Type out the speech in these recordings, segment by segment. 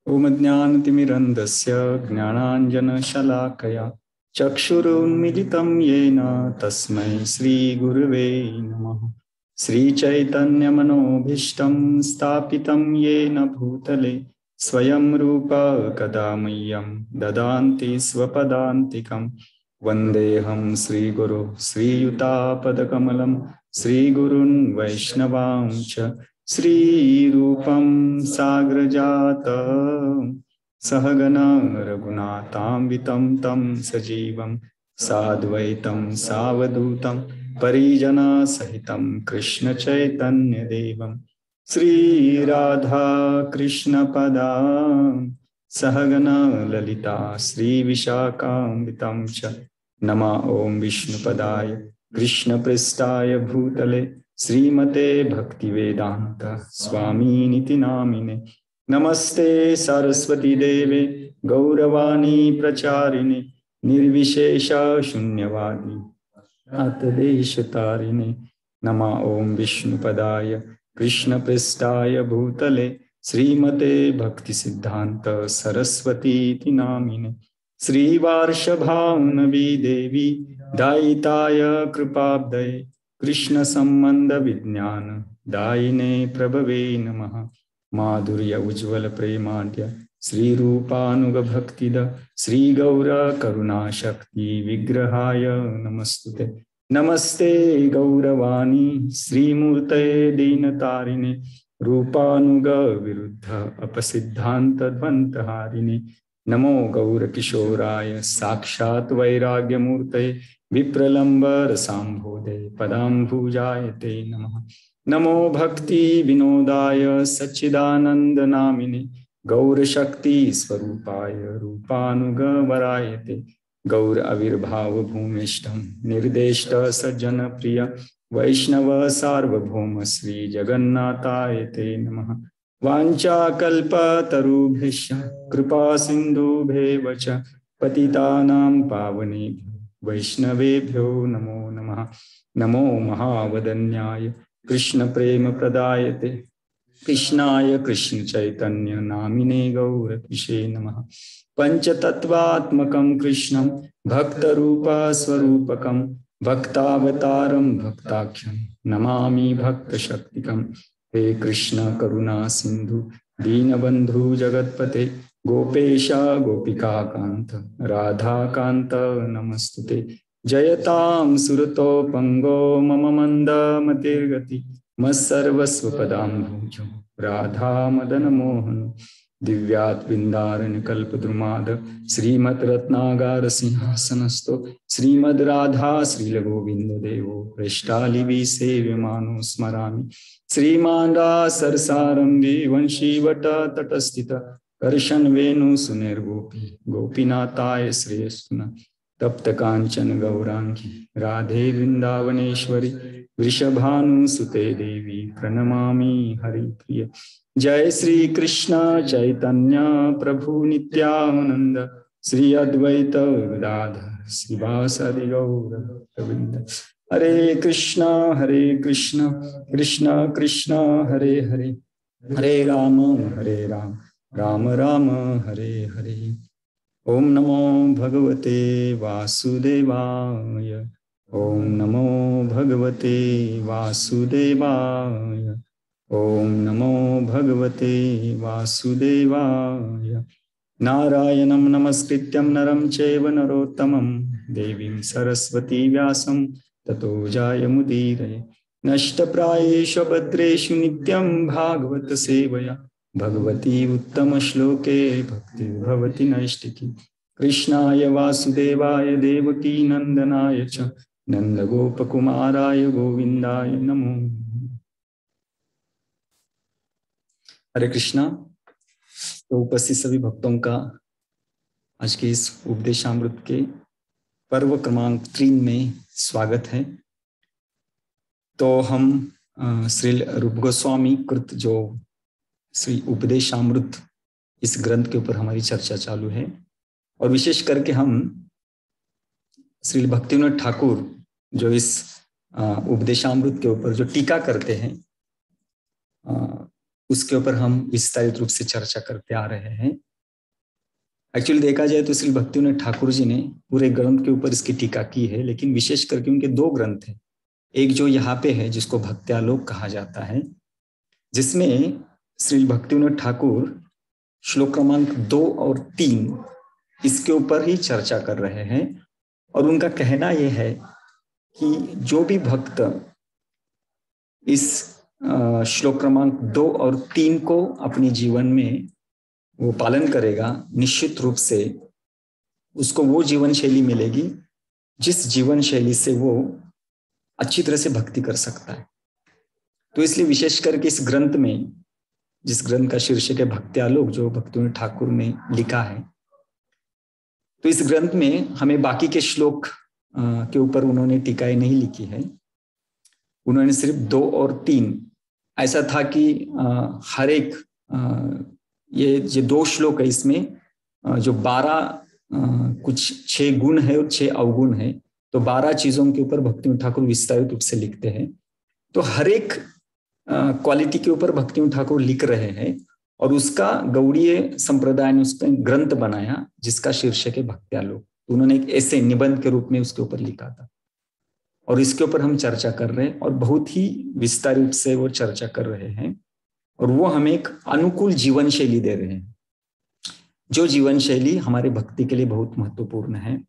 ओम ज्ञानतिमिरन्धस्य ज्ञानाञ्जनशलाकया चक्षुरुन्मिलितं येन तस्मै श्रीगुरुवे नमः। श्रीचैतन्यमनोभीष्टं स्थापितं येन भूतले स्वयं रूप कदा मह्यं ददान्ति स्वपदान्तिकं। वन्देऽहं श्रीगुरो श्रीयुतापदकमलं श्रीगुरून् वैष्णवांश्च श्रीरूपं साग्रजातं सहगना रघुनाथान्वितं तं सजीवं साद्वैतं सावधूतं परिजनसहितं कृष्णचैतन्यदेवं श्रीराधा कृष्णपदां सहगना ललिता श्रीविशाखान्वितं च नमः। ॐ विष्णुपदाय कृष्णपृष्ठाय भूतले श्रीमते भक्तिवेदांत स्वामीनिति नामिने। नमस्ते सरस्वती देवे गौरवाणी प्रचारिणे निर्विशेष शून्यवादी अतदेशतारिणे। नमः ॐ विष्णुपदाय कृष्णपृष्ठाय भूतले श्रीमते भक्तिसिद्धान्त सरस्वतीति नामिने। श्रीवार्षभानुवी देवी दायिताय कृपाब्धये कृष्ण संबंध विज्ञान दायिने प्रभवे नमः। माधुर्य उज्ज्वल प्रेमाढ्य श्री रूपानुग भक्तिद श्री गौर करुणा शक्ति विग्रहाय नमस्तुते। नमस्ते गौरवाणी श्रीमूर्ते दीनतारिणे रूपानुग विरुद्ध अपसिद्धांत ध्वंतहारिणे। नमो गौरकिशोराय साक्षात् वैराग्यमूर्ते विप्रलंबर सांभोधे पदाम्बुजाय ते नमः। नमो भक्ति विनोदाय सच्चिदानंद नामिने गौरशक्ति स्वरूपाय रूपानुगवराय ते। गौर आविर्भाव भूमिष्ठं निर्देष्ट सज्जन प्रिय वैष्णव सार्वभौम श्री जगन्नाथाय ते नमः। वाञ्छाकल्पतरुभ्यश्च कृपा सिन्धुभ्येव च पतितानां पावनेभ्यो वैष्णवेभ्यो नमो नमः। नमो महावदन्याय कृष्ण प्रेम प्रदायते कृष्णाय कृष्ण चैतन्य नामिने गौरकिशे नमः। पंचतत्वात्मकं कृष्णं भक्तरूप स्वरूपकं भक्तावतारं भक्ताख्यं नमामि भक्तशक्तिकं। हे कृष्ण करुणा सिंधु दीनबंधु जगत्पते गोपेश गोपिकाकांत राधाकांत नमस्तुते। जयतां सुरतोपंगो मम मंद मतिर्गति मत्सर्वस्वपदाम्भुजो राधा मदन मोहन। दिव्यात्विन्दारण कल्पद्रुमाद श्रीमद् रत्नागार सिंहासनस्थो श्रीमद् राधा श्रीलगोविंद देवो पृष्ठालिवि सेव्यमानो स्मरामि। श्रीमान सरसारंगी वंशीवट तटस्थित कर्शन वेणु सुनिर्गोपी गोपीनाथाय श्रेयस्सुना। तप्त कांचन गौरांगी राधे वृंदावनेश्वरी वृषभानुसुते देवी प्रणमामि हरिप्रिय। जय श्री कृष्ण चैतन्य प्रभु नित्यानंद श्री अद्वैत गदाधर श्रीवासदि गौर भक्तवृंद। हरे कृष्ण कृष्ण कृष्ण हरे हरे हरे राम राम राम हरे हरे। ओम नमो भगवते वासुदेवाय ओम नमो भगवते वासुदेवाय ओम नमो भगवते वासुदेवाय। नारायणं नमस्कृत्यं नरं चैव नरोत्तमं देवीं सरस्वती व्यासं ततो जायमुदीरये। नष्टप्रायेषु भद्रेषु नित्यं भागवत सेवया भगवती उत्तम श्लोके भक्तिर्भवति नैष्टिकी। कृष्णाय वासुदेवाय देवकी नंदनाय च नंदगोपकुमाराय गोविंदाय नमो। हरे कृष्णा। तो उपस्थित सभी भक्तों का आज के इस उपदेशामृत के पर्व क्रमांक 3 में स्वागत है। तो हम श्री रूप गोस्वामी कृत जो श्री उपदेशामृत इस ग्रंथ के ऊपर हमारी चर्चा चालू है और विशेष करके हम श्री भक्तिविनोद ठाकुर जो इस उपदेशामृत के ऊपर जो टीका करते हैं उसके ऊपर हम विस्तारित रूप से चर्चा करते आ रहे हैं। एक्चुअली देखा जाए तो श्री भक्तिविनोद ठाकुर जी ने पूरे ग्रंथ के ऊपर इसकी टीका की है, लेकिन विशेष करके उनके दो ग्रंथ हैं। एक जो यहाँ पे है जिसको भक्त्यालोक कहा जाता है, जिसमें श्री भक्तिविनोद ठाकुर श्लोक क्रमांक 2 और 3 इसके ऊपर ही चर्चा कर रहे हैं। और उनका कहना यह है कि जो भी भक्त इस श्लोक क्रमांक 2 और 3 को अपने जीवन में वो पालन करेगा, निश्चित रूप से उसको वो जीवन शैली मिलेगी जिस जीवन शैली से वो अच्छी तरह से भक्ति कर सकता है। तो इसलिए विशेष करके इस ग्रंथ में, जिस ग्रंथ का शीर्षक है भक्त्यालोक, जो भक्तिविनोद ठाकुर ने लिखा है, तो इस ग्रंथ में हमें बाकी के श्लोक के ऊपर उन्होंने टीकाएं नहीं लिखी है। उन्होंने सिर्फ 2 और 3, ऐसा था कि हर एक ये जो 2 श्लोक है, इसमें जो 12 कुछ 6 गुण है और 6 अवगुण है, तो 12 चीजों के ऊपर भक्तिविनोद ठाकुर विस्तारित रूप से लिखते हैं। तो हर एक क्वालिटी के ऊपर भक्तिविनोद ठाकुर लिख रहे हैं और उसका गौड़ीय संप्रदाय ने उसका ग्रंथ बनाया जिसका शीर्षक है भक्त्यालोक। तो उन्होंने एक ऐसे निबंध के रूप में उसके ऊपर लिखा था और इसके ऊपर हम चर्चा कर रहे हैं और बहुत ही विस्तारित से वो चर्चा कर रहे हैं। और वो हमें एक अनुकूल जीवन शैली दे रहे हैं, जो जीवन शैली हमारे भक्ति के लिए बहुत महत्वपूर्ण है।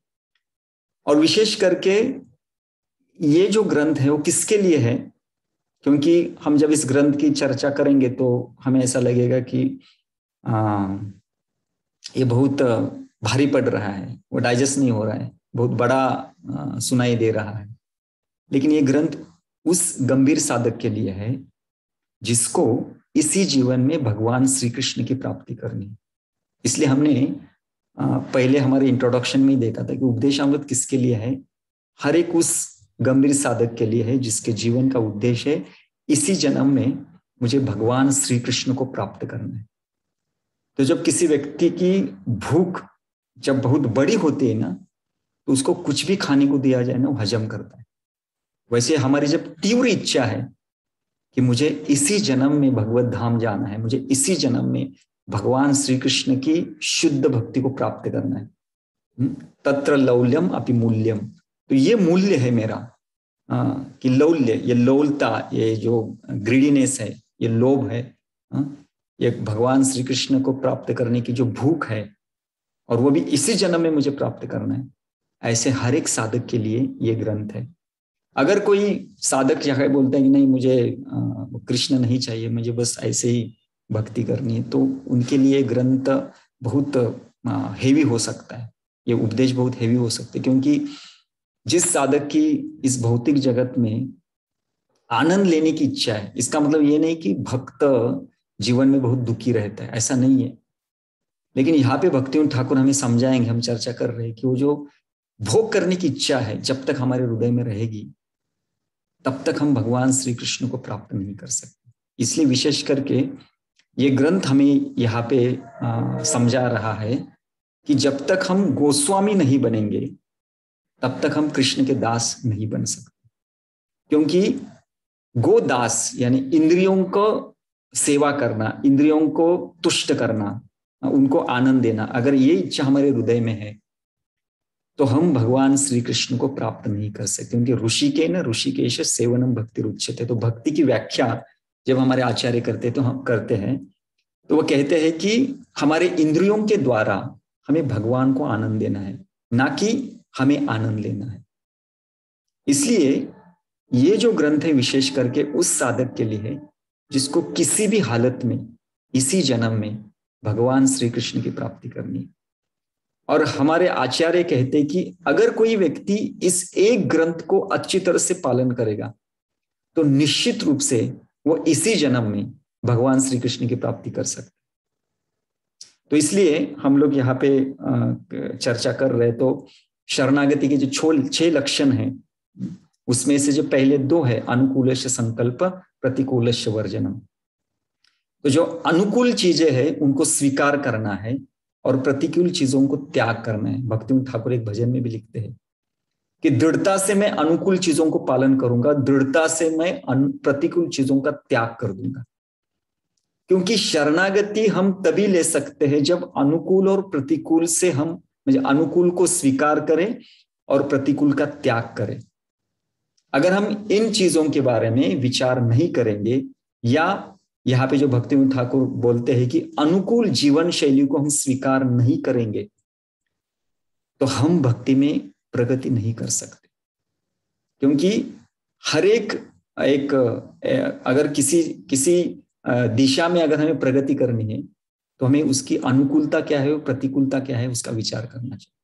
और विशेष करके ये जो ग्रंथ है वो किसके लिए है, क्योंकि हम जब इस ग्रंथ की चर्चा करेंगे तो हमें ऐसा लगेगा कि ये बहुत भारी पड़ रहा है, वो डाइजेस्ट नहीं हो रहा है, बहुत बड़ा सुनाई दे रहा है। लेकिन ये ग्रंथ उस गंभीर साधक के लिए है जिसको इसी जीवन में भगवान श्री कृष्ण की प्राप्ति करनी है। इसलिए हमने पहले हमारे इंट्रोडक्शन में ही देखा था कि उपदेशामृत किसके लिए है। हर एक उस गंभीर साधक के लिए है जिसके जीवन का उद्देश्य है इसी जन्म में मुझे भगवान श्री कृष्ण को प्राप्त करना है। तो जब किसी व्यक्ति की भूख जब बहुत बड़ी होती है ना, तो उसको कुछ भी खाने को दिया जाए ना, वो हजम करता है। वैसे हमारी जब तीव्र इच्छा है कि मुझे इसी जन्म में भगवत धाम जाना है, मुझे इसी जन्म में भगवान श्री कृष्ण की शुद्ध भक्ति को प्राप्त करना है, तत्र लौल्यम अपि मूल्यम। तो ये मूल्य है मेरा कि लौल्य, ये लौलता, ये जो ग्रीडीनेस है, ये लोभ है, ये भगवान श्री कृष्ण को प्राप्त करने की जो भूख है, और वो भी इसी जन्म में मुझे प्राप्त करना है। ऐसे हर एक साधक के लिए ये ग्रंथ है। अगर कोई साधक यहाँ बोलता है कि नहीं मुझे कृष्ण नहीं चाहिए, मुझे बस ऐसे ही भक्ति करनी है, तो उनके लिए ग्रंथ बहुत हेवी हो सकता है, ये उपदेश बहुत हेवी हो सकते हैं। क्योंकि जिस साधक की इस भौतिक जगत में आनंद लेने की इच्छा है, इसका मतलब ये नहीं कि भक्त जीवन में बहुत दुखी रहता है, ऐसा नहीं है। लेकिन यहाँ पे भक्तिविनोद ठाकुर हमें समझाएंगे, हम चर्चा कर रहे हैं कि वो जो भोग करने की इच्छा है जब तक हमारे हृदय में रहेगी तब तक हम भगवान श्री कृष्ण को प्राप्त नहीं कर सकते। इसलिए विशेष करके ये ग्रंथ हमें यहाँ पे समझा रहा है कि जब तक हम गोस्वामी नहीं बनेंगे तब तक हम कृष्ण के दास नहीं बन सकते। क्योंकि गोदास यानी इंद्रियों को सेवा करना, इंद्रियों को तुष्ट करना, उनको आनंद देना, अगर ये इच्छा हमारे हृदय में है तो हम भगवान श्री कृष्ण को प्राप्त नहीं कर सकते। क्योंकि ऋषिकेश सेवनम भक्ति रुच्यते। तो भक्ति की व्याख्या जब हमारे आचार्य करते तो हम करते हैं तो वो कहते हैं कि हमारे इंद्रियों के द्वारा हमें भगवान को आनंद देना है, ना कि हमें आनंद लेना है। इसलिए ये जो ग्रंथ है विशेष करके उस साधक के लिए है जिसको किसी भी हालत में इसी जन्म में भगवान श्री कृष्ण की प्राप्ति करनी है। और हमारे आचार्य कहते हैं कि अगर कोई व्यक्ति इस एक ग्रंथ को अच्छी तरह से पालन करेगा तो निश्चित रूप से वो इसी जन्म में भगवान श्री कृष्ण की प्राप्ति कर सकते। तो इसलिए हम लोग यहाँ पे चर्चा कर रहे, तो शरणागति के जो 6 लक्षण हैं उसमें से जो पहले 2 है अनुकूलश संकल्प प्रतिकूलश वर्जनम। तो जो अनुकूल चीजें हैं उनको स्वीकार करना है और प्रतिकूल चीजों को त्याग करना है। भक्तिविनोद ठाकुर एक भजन में भी लिखते हैं कि दृढ़ता से मैं अनुकूल चीजों को पालन करूंगा, दृढ़ता से मैं प्रतिकूल चीजों का त्याग कर दूंगा। क्योंकि शरणागति हम तभी ले सकते हैं जब अनुकूल और प्रतिकूल से हम अनुकूल को स्वीकार करें और प्रतिकूल का त्याग करें। अगर हम इन चीजों के बारे में विचार नहीं करेंगे, या यहाँ पे जो भक्तिविनोद ठाकुर बोलते हैं कि अनुकूल जीवन शैली को हम स्वीकार नहीं करेंगे, तो हम भक्ति में प्रगति नहीं कर सकते। क्योंकि हर एक अगर किसी दिशा में अगर हमें प्रगति करनी है, तो हमें उसकी अनुकूलता क्या है, प्रतिकूलता क्या है, उसका विचार करना चाहिए।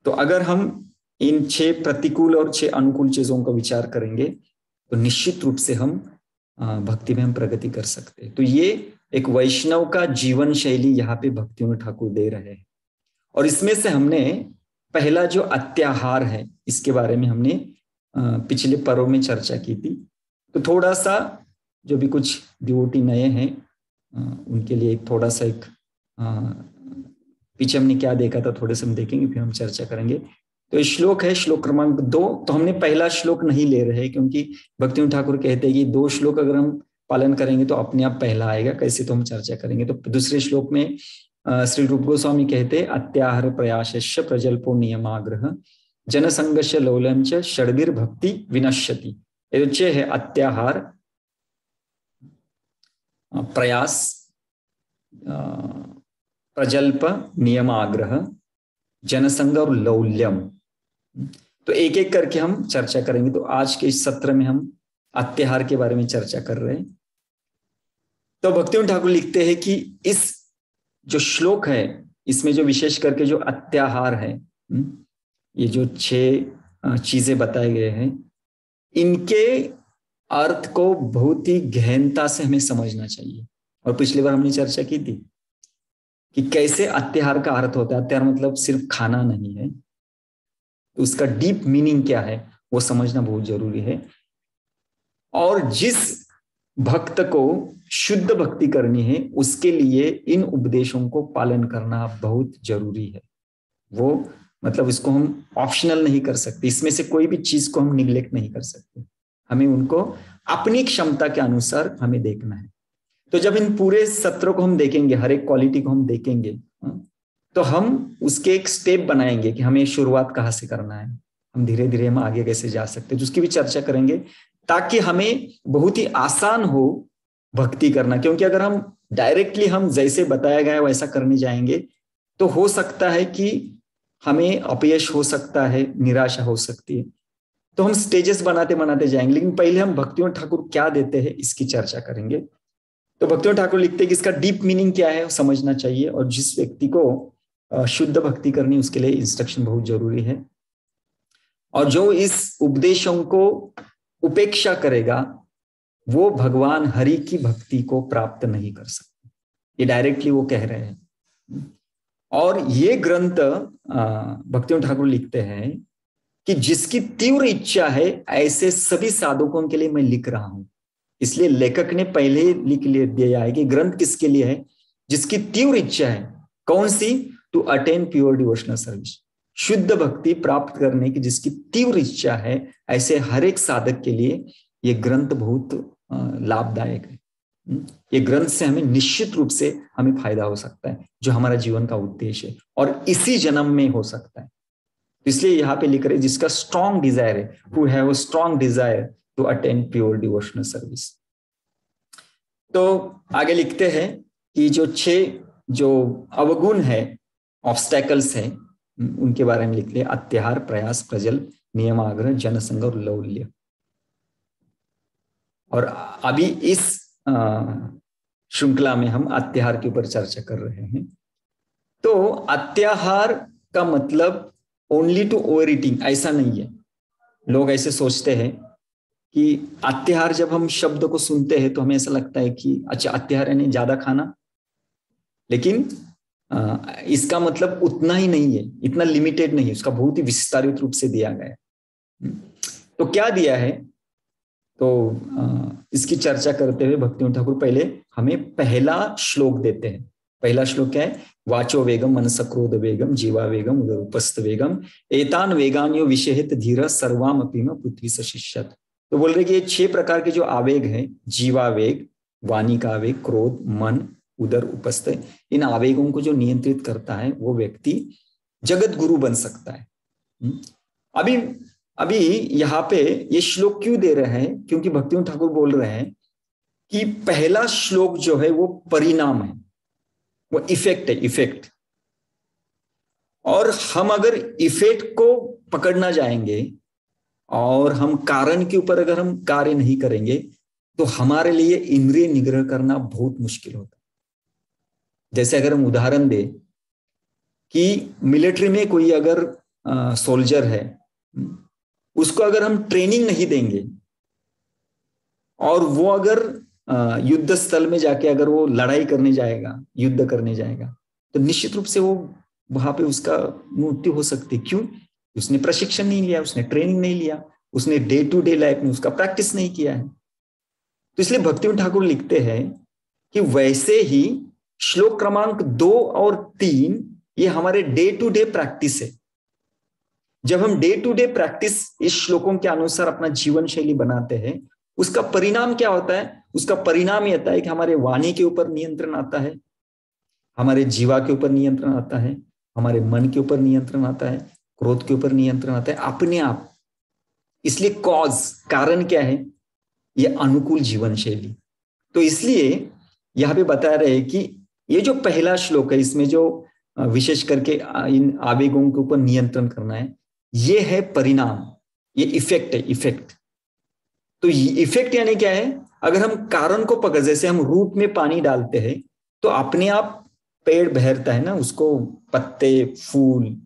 तो अगर हम इन 6 प्रतिकूल और 6 अनुकूल चीजों का विचार करेंगे, तो निश्चित रूप से हम भक्ति में हम प्रगति कर सकते हैं। तो ये एक वैष्णव का जीवन शैली यहाँ पे भक्तिविनोद ठाकुर दे रहे हैं। और इसमें से हमने पहला जो अत्याहार है, इसके बारे में हमने पिछले पर्व में चर्चा की थी। तो थोड़ा सा जो भी कुछ डिवोटी नए हैं उनके लिए थोड़ा सा पीछे हमने क्या देखा था थोड़े से हम देखेंगे, फिर हम चर्चा करेंगे। तो श्लोक है श्लोक क्रमांक 2। तो हमने पहला श्लोक नहीं ले रहे, क्योंकि भक्तिविनोद ठाकुर कहते हैं कि 2 श्लोक अगर हम पालन करेंगे तो अपने आप पहला आएगा, कैसे तो हम चर्चा करेंगे। तो दूसरे श्लोक में श्री रूप गोस्वामी कहते अत्याहार प्रयासश्च प्रजल्पो नियमाग्रह जनसंगश्च लौल्यंच षड्भिर भक्ति विनश्यति। ये जो 6 है, अत्याहार, प्रयास, प्रजल्प, नियमाग्रह, जनसंग और लौल्यम। तो एक एक करके हम चर्चा करेंगे। तो आज के इस सत्र में हम अत्याहार के बारे में चर्चा कर रहे हैं। तो भक्तिविनोद ठाकुर लिखते हैं कि इस जो श्लोक है, इसमें जो विशेष करके जो अत्याहार है, ये जो 6 चीजें बताए गए हैं, इनके अर्थ को बहुत ही गहनता से हमें समझना चाहिए। और पिछली बार हमने चर्चा की थी कि कैसे अत्याहार का अर्थ होता है। अत्याहार मतलब सिर्फ खाना नहीं है, तो उसका डीप मीनिंग क्या है वो समझना बहुत जरूरी है। और जिस भक्त को शुद्ध भक्ति करनी है, उसके लिए इन उपदेशों को पालन करना बहुत जरूरी है। वो मतलब इसको हम ऑप्शनल नहीं कर सकते, इसमें से कोई भी चीज को हम निग्लेक्ट नहीं कर सकते। हमें उनको अपनी क्षमता के अनुसार हमें देखना है। तो जब इन पूरे सत्रों को हम देखेंगे, हर एक क्वालिटी को हम देखेंगे, तो हम उसके एक स्टेप बनाएंगे कि हमें शुरुआत कहाँ से करना है, हम धीरे धीरे हम आगे कैसे जा सकते हैं, उसकी भी चर्चा करेंगे, ताकि हमें बहुत ही आसान हो भक्ति करना। क्योंकि अगर हम डायरेक्टली हम जैसे बताया गया वैसा करने जाएंगे, तो हो सकता है कि हमें अपयश हो सकता है, निराशा हो सकती है। तो हम स्टेजेस बनाते बनाते जाएंगे, लेकिन पहले हम भक्तिविनोद ठाकुर क्या देते हैं इसकी चर्चा करेंगे। तो भक्तिविनोद ठाकुर लिखते हैं कि इसका डीप मीनिंग क्या है समझना चाहिए, और जिस व्यक्ति को शुद्ध भक्ति करनी उसके लिए इंस्ट्रक्शन बहुत जरूरी है। और जो इस उपदेशों को उपेक्षा करेगा वो भगवान हरि की भक्ति को प्राप्त नहीं कर सकता, ये डायरेक्टली वो कह रहे हैं। और ये ग्रंथ भक्तिविनोद ठाकुर लिखते हैं कि जिसकी तीव्र इच्छा है ऐसे सभी साधकों के लिए मैं लिख रहा हूं। इसलिए लेखक ने पहले ही लिख दिया है कि ग्रंथ किसके लिए है, जिसकी तीव्र इच्छा है। कौन सी? To attain pure devotional service, शुद्ध भक्ति प्राप्त करने की जिसकी तीव्र इच्छा है, ऐसे हर एक साधक के लिए ये ग्रंथ बहुत लाभदायक है। ये ग्रंथ से हमें निश्चित रूप से हमें फायदा हो सकता है, जो हमारा जीवन का उद्देश्य है, और इसी जन्म में हो सकता है। इसलिए यहाँ पे लिख रहे जिसका स्ट्रॉन्ग डिजायर है, who have a strong desire to attend pure devotional service. तो आगे लिखते हैं कि जो 6 जो अवगुण है, ऑब्स्टैकल्स है, उनके बारे में लिख ले। अत्याहार, प्रयास, प्रजल्प, नियमाग्रह, जनसंग और लौल्य। और अभी इस श्रृंखला में हम अत्याहार के ऊपर चर्चा कर रहे हैं। तो अत्याहार का मतलब ओनली टू ओवर ईटिंग ऐसा नहीं है। लोग ऐसे सोचते हैं कि अत्याहार, जब हम शब्द को सुनते हैं तो हमें ऐसा लगता है कि अच्छा अत्याहार यानी ज्यादा खाना, लेकिन इसका मतलब उतना ही नहीं है, इतना लिमिटेड नहीं है, उसका बहुत ही विस्तारित रूप से दिया गया है। तो क्या दिया है, तो इसकी चर्चा करते हुए भक्तिविनोद ठाकुर पहले हमें पहला श्लोक देते हैं। पहला श्लोक क्या है? वाचो वेगम, मनस क्रोध वेगम, जीवा वेगम, उदरूपस्थ वेगम, एतान वेगान्यो विषेहित धीर सर्वाम अपीम पृथ्वी सशिष्यत। तो बोल रहे कि ये 6 प्रकार के जो आवेग हैं, जीवा वेग, वाणी का आवेग, क्रोध, मन, उदर, उपस्थ, इन आवेगों को जो नियंत्रित करता है वो व्यक्ति जगत गुरु बन सकता है। अभी अभी यहाँ पे ये श्लोक क्यों दे रहे हैं? क्योंकि भक्तिविनोद ठाकुर बोल रहे हैं कि पहला श्लोक जो है वो परिणाम है, वो इफेक्ट है, इफेक्ट। और हम अगर इफेक्ट को पकड़ना जाएंगे और हम कारण के ऊपर अगर हम कार्य नहीं करेंगे तो हमारे लिए इंद्रिय निग्रह करना बहुत मुश्किल होता है। जैसे अगर हम उदाहरण दें कि मिलिट्री में कोई अगर सोल्जर है, उसको अगर हम ट्रेनिंग नहीं देंगे और वो अगर युद्ध स्थल में जाके अगर वो लड़ाई करने जाएगा, युद्ध करने जाएगा, तो निश्चित रूप से वो वहां पे उसका मृत्यु हो सकती है। क्यों? उसने प्रशिक्षण नहीं लिया, उसने ट्रेनिंग नहीं लिया, उसने डे टू डे लाइफ में उसका प्रैक्टिस नहीं किया है। तो इसलिए भक्तिविनोद ठाकुर लिखते हैं कि वैसे ही श्लोक क्रमांक 2 और 3 ये हमारे डे टू डे प्रैक्टिस है। जब हम डे टू डे प्रैक्टिस इस श्लोकों के अनुसार अपना जीवन शैली बनाते हैं, उसका परिणाम क्या होता है? उसका परिणाम ये आता है कि हमारे वाणी के ऊपर नियंत्रण आता है, हमारे जीवा के ऊपर नियंत्रण आता है, हमारे मन के ऊपर नियंत्रण आता है, क्रोध के ऊपर नियंत्रण आता है अपने आप। इसलिए कॉज, कारण क्या है? ये अनुकूल जीवन शैली। तो इसलिए यहाँ पे बता रहे हैं कि ये जो पहला श्लोक है, इसमें जो विशेष करके इन आवेगों के ऊपर नियंत्रण करना है, ये है परिणाम, ये इफेक्ट है, इफेक्ट। तो इफेक्ट यानी क्या है? अगर हम कारण को पकड़, जैसे हम रूट में पानी डालते हैं तो अपने आप पेड़ बहरता है ना, उसको पत्ते, फूल,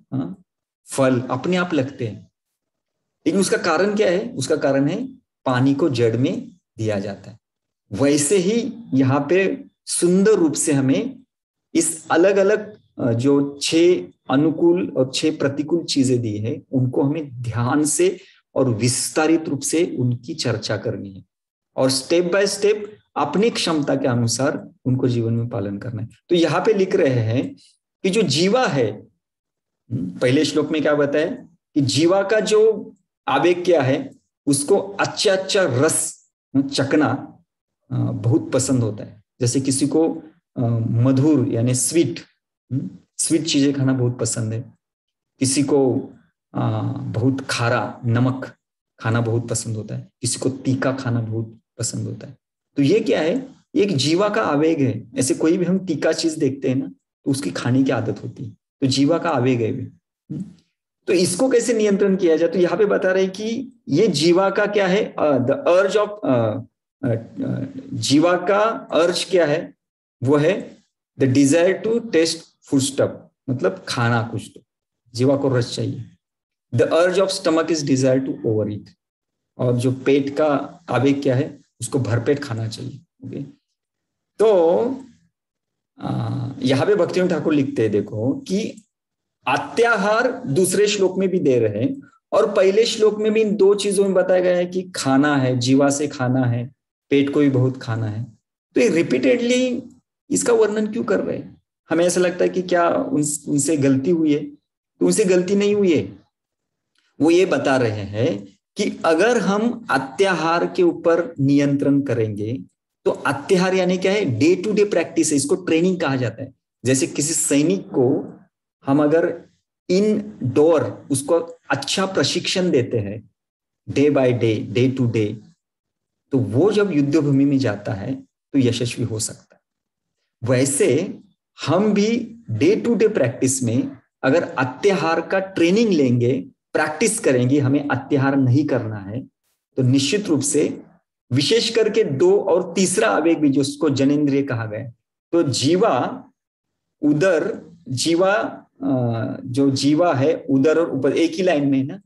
फल अपने आप लगते हैं। लेकिन उसका कारण क्या है? उसका कारण है पानी को जड़ में दिया जाता है। वैसे ही यहाँ पे सुंदर रूप से हमें इस अलग अलग जो 6 अनुकूल और 6 प्रतिकूल चीजें दी है, उनको हमें ध्यान से और विस्तारित रूप से उनकी चर्चा करनी है और स्टेप बाय स्टेप अपनी क्षमता के अनुसार उनको जीवन में पालन करना है। तो यहाँ पे लिख रहे हैं कि जो जीवा है, पहले श्लोक में क्या बताया कि जीवा का जो आवेग क्या है, उसको अच्छा अच्छा रस चखना बहुत पसंद होता है। जैसे किसी को मधुर यानी स्वीट चीजें खाना बहुत पसंद है, किसी को बहुत खारा नमक खाना बहुत पसंद होता है, किसी को तीखा खाना बहुत पसंद होता है। तो ये क्या है? एक जीवा का आवेग है। ऐसे कोई भी हम तीखा चीज देखते हैं ना, तो उसकी खाने की आदत होती है, तो जीवा का आवेग है भी। तो इसको कैसे नियंत्रण किया जाए? तो यहाँ पे बता रहे कि ये जीवा का क्या है, द अर्ज ऑफ, जीवा का अर्ज क्या है? वो है the desire to taste food stuff, मतलब खाना कुछ, तो जीवा को रस चाहिए। The urge of stomach is desire to overeat, और जो पेट का आवेग क्या है? उसको भरपेट खाना चाहिए। ओके, तो यहाँ पे भक्तिविनोद ठाकुर लिखते हैं, देखो कि अत्याहार दूसरे श्लोक में भी दे रहे हैं और पहले श्लोक में भी इन 2 चीजों में बताया गया है कि खाना है, जीवा से खाना है, पेट को भी बहुत खाना है। तो ये रिपीटेडली इसका वर्णन क्यों कर रहे हैं? हमें ऐसा लगता है कि क्या उनसे गलती हुई है? तो उनसे गलती नहीं हुई है। वो ये बता रहे हैं कि अगर हम अत्याहार के ऊपर नियंत्रण करेंगे, तो अत्याहार यानी क्या है? डे टू डे प्रैक्टिस है, इसको ट्रेनिंग कहा जाता है। जैसे किसी सैनिक को हम अगर इनडोर उसको अच्छा प्रशिक्षण देते हैं day by day, day to day, तो वो जब युद्ध भूमि में जाता है तो यशस्वी हो सकता है। वैसे हम भी डे टू डे प्रैक्टिस में अगर अत्याहार का ट्रेनिंग लेंगे, प्रैक्टिस करेंगे, हमें अत्याहार नहीं करना है, तो निश्चित रूप से विशेष करके 2 और तीसरा आवेग भी, जो उसको जनेंद्रिय कहा गया, तो जीवा, उदर, जीवा, जो जीवा है, उदर और ऊपर एक ही लाइन में है ना,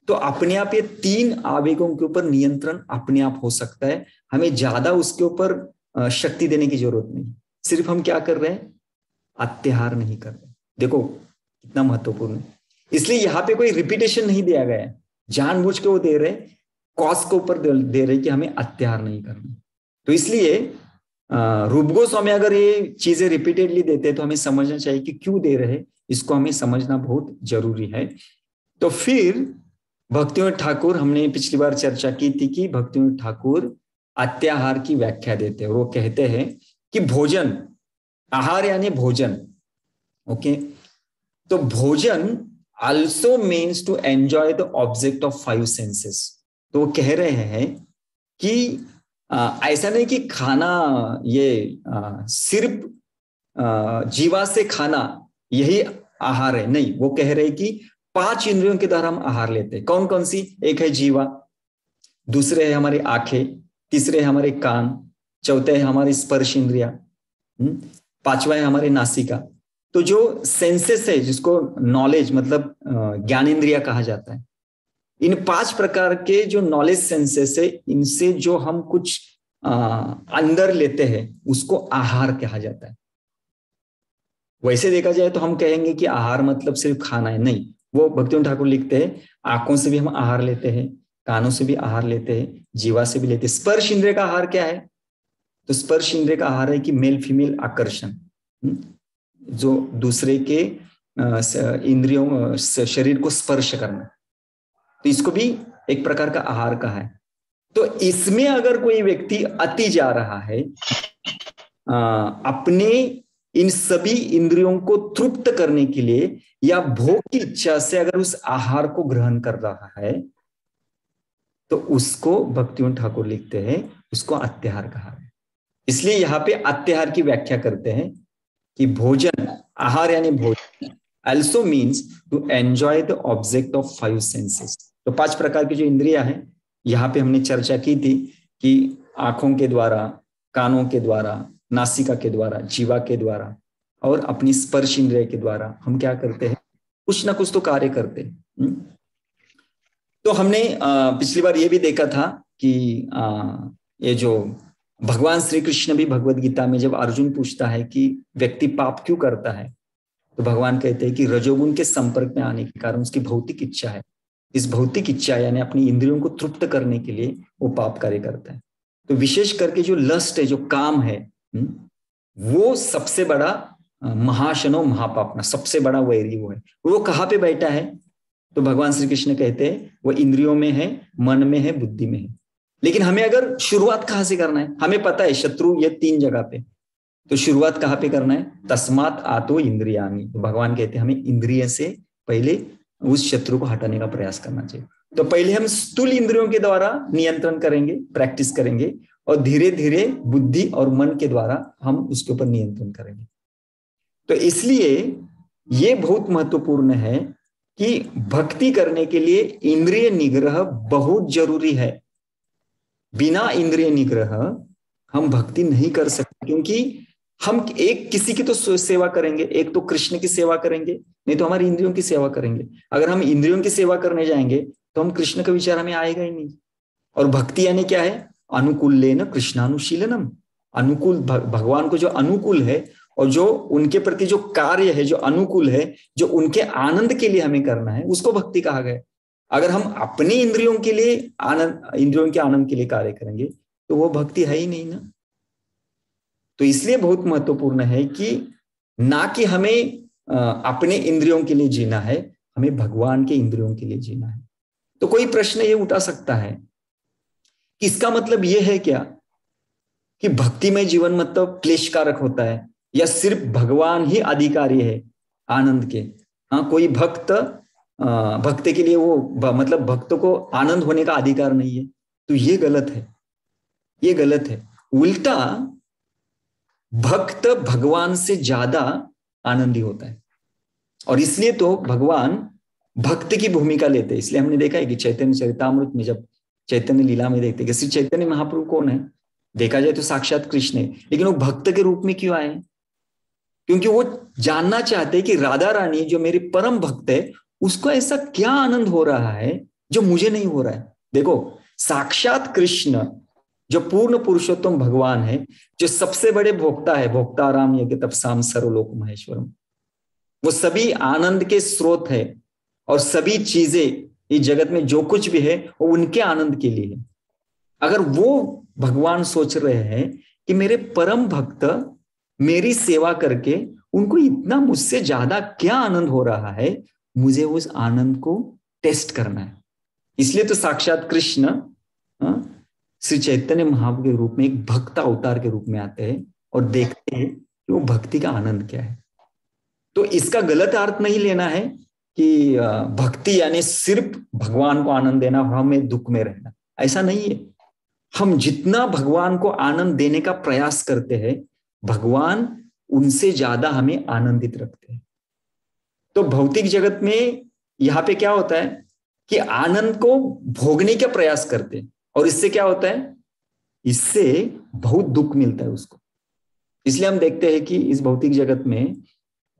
तो अपने आप ये 3 आवेगों के ऊपर नियंत्रण अपने आप हो सकता है। हमें ज्यादा उसके ऊपर शक्ति देने की जरूरत नहीं, सिर्फ हम क्या कर रहे हैं? अत्याहार नहीं कर रहे। देखो कितना महत्वपूर्ण है। इसलिए यहाँ पे कोई रिपीटेशन नहीं दिया गया है, जानबूझ के वो दे रहे, कॉज के ऊपर दे रहे कि हमें अत्याहार नहीं करना। तो इसलिए रूप गोस्वामी अगर ये चीजें रिपीटेडली देते हैं तो हमें समझना चाहिए कि क्यों दे रहे, इसको हमें समझना बहुत जरूरी है। तो फिर भक्तिविनोद ठाकुर, हमने पिछली बार चर्चा की थी कि भक्तिविनोद ठाकुर अत्याहार की व्याख्या देते हैं। वो कहते हैं कि भोजन, आहार यानी भोजन, ओके। तो भोजन also means to enjoy the object of five senses। तो वो कह रहे हैं कि ऐसा नहीं कि खाना ये सिर्फ जीवा से खाना यही आहार है, नहीं। वो कह रहे हैं कि 5 इंद्रियों के द्वारा हम आहार लेते हैं। कौन कौन सी? एक है जीवा, दूसरे है हमारी आंखें, तीसरे है हमारे कान, चौथे है हमारी स्पर्श इंद्रिया, पांचवा है हमारी नासिका। तो जो सेंसेस है, जिसको नॉलेज मतलब ज्ञानेंद्रिया कहा जाता है, इन 5 प्रकार के जो नॉलेज सेंसेस है, इनसे जो हम कुछ अंदर लेते हैं उसको आहार कहा जाता है। वैसे देखा जाए तो हम कहेंगे कि आहार मतलब सिर्फ खाना है, नहीं। वो भक्तिवंत ठाकुर लिखते हैं आंखों से भी हम आहार लेते हैं, कानों से भी आहार लेते हैं, जीवा से भी लेते हैं। स्पर्श इंद्रिय का आहार क्या है? तो स्पर्श इंद्रिय का आहार है कि मेल फीमेल आकर्षण, जो दूसरे के इंद्रियों शरीर को स्पर्श करना, तो इसको भी एक प्रकार का आहार कहा है। तो इसमें अगर कोई व्यक्ति अति जा रहा है, अपने इन सभी इंद्रियों को तृप्त करने के लिए या भोग की इच्छा से अगर उस आहार को ग्रहण कर रहा है, तो उसको भक्तिवंत ठाकुर लिखते हैं उसको अत्याहार कहा है। इसलिए यहाँ पे अत्याहार की व्याख्या करते हैं कि भोजन, आहार यानी भोजन also means to enjoy the object of 5 senses। तो 5 प्रकार की जो इंद्रियां हैं, यहाँ पे हमने चर्चा की थी कि आंखों के द्वारा, कानों के द्वारा, नासिका के द्वारा, जीवा के द्वारा और अपनी स्पर्श इंद्रिय के द्वारा हम क्या करते हैं? कुछ ना कुछ तो कार्य करते हैं। तो हमने पिछली बार ये भी देखा था कि ये जो भगवान श्री कृष्ण भी भगवत गीता में जब अर्जुन पूछता है कि व्यक्ति पाप क्यों करता है, तो भगवान कहते हैं कि रजोगुण के संपर्क में आने के कारण उसकी भौतिक इच्छा है। इस भौतिक इच्छा यानी अपनी इंद्रियों को तृप्त करने के लिए वो पाप कार्य करता है। तो विशेष करके जो लस्ट है, जो काम है, वो सबसे बड़ा महाशनो महापापना, सबसे बड़ा वैरी वो है। वो कहाँ पे बैठा है? तो भगवान श्री कृष्ण कहते हैं वो इंद्रियों में है, मन में है, बुद्धि में है। लेकिन हमें अगर शुरुआत कहाँ से करना है? हमें पता है शत्रु ये 3 जगह पे, तो शुरुआत कहाँ पे करना है? तस्मात् आतो इंद्रियाणि। तो भगवान कहते हैं हमें इंद्रिय से पहले उस शत्रु को हटाने का प्रयास करना चाहिए। तो पहले हम स्थूल इंद्रियों के द्वारा नियंत्रण करेंगे, प्रैक्टिस करेंगे, और धीरे धीरे बुद्धि और मन के द्वारा हम उसके ऊपर नियंत्रण करेंगे। तो इसलिए ये बहुत महत्वपूर्ण है कि भक्ति करने के लिए इंद्रिय निग्रह बहुत जरूरी है। बिना इंद्रिय निग्रह हम भक्ति नहीं कर सकते, क्योंकि हम एक किसी की तो सेवा करेंगे, एक तो कृष्ण की सेवा करेंगे, नहीं तो हमारी इंद्रियों की सेवा करेंगे। अगर हम इंद्रियों की सेवा करने जाएंगे तो हम कृष्ण का विचार हमें आएगा ही नहीं। और भक्ति यानी क्या है? अनुकूलेन कृष्णानुशीलनम। अनुकूल, भगवान को जो अनुकूल है और जो उनके प्रति जो कार्य है, जो अनुकूल है, जो उनके आनंद के लिए हमें करना है, उसको भक्ति कहा गया। अगर हम अपनी इंद्रियों के लिए आनंद, इंद्रियों के आनंद के लिए कार्य करेंगे तो वो भक्ति है ही नहीं ना। तो इसलिए बहुत महत्वपूर्ण है कि ना कि हमें अपने इंद्रियों के लिए जीना है, हमें भगवान के इंद्रियों के लिए जीना है। तो कोई प्रश्न ये उठा सकता है कि इसका मतलब ये है क्या कि भक्तिमय जीवन मतलब क्लेशकारक होता है, या सिर्फ भगवान ही अधिकारी है आनंद के? हाँ, कोई भक्त के लिए वो मतलब भक्त को आनंद होने का अधिकार नहीं है। तो ये गलत है, ये गलत है। उल्टा भक्त भगवान से ज्यादा आनंदी होता है, और इसलिए तो भगवान भक्त की भूमिका लेते हैं। इसलिए हमने देखा है कि चैतन्य चरितामृत में जब चैतन्य लीला में देखते हैं कि श्री चैतन्य महाप्रभु कौन है? देखा जाए तो साक्षात कृष्ण है, लेकिन वो भक्त के रूप में क्यों आए? क्योंकि वो जानना चाहते हैं कि राधा रानी जो मेरी परम भक्त है, उसको ऐसा क्या आनंद हो रहा है जो मुझे नहीं हो रहा है। देखो, साक्षात कृष्ण जो पूर्ण पुरुषोत्तम भगवान है, जो सबसे बड़े भोक्ता है, भोक्ता राम यज्ञ तपसाम सर्वलोक महेश्वरम, वो सभी आनंद के स्रोत है, और सभी चीजें इस जगत में जो कुछ भी है वो उनके आनंद के लिए है। अगर वो भगवान सोच रहे हैं कि मेरे परम भक्त मेरी सेवा करके उनको इतना मुझसे ज्यादा क्या आनंद हो रहा है, मुझे उस आनंद को टेस्ट करना है। इसलिए तो साक्षात कृष्ण श्री चैतन्य महाप्रभु के रूप में एक भक्त अवतार के रूप में आते हैं और देखते हैं कि वो भक्ति का आनंद क्या है। तो इसका गलत अर्थ नहीं लेना है कि भक्ति यानी सिर्फ भगवान को आनंद देना और हमें दुख में रहना, ऐसा नहीं है। हम जितना भगवान को आनंद देने का प्रयास करते हैं, भगवान उनसे ज्यादा हमें आनंदित रखते हैं। तो भौतिक जगत में यहाँ पे क्या होता है कि आनंद को भोगने का प्रयास करते हैं, और इससे क्या होता है, इससे बहुत दुख मिलता है उसको। इसलिए हम देखते हैं कि इस भौतिक जगत में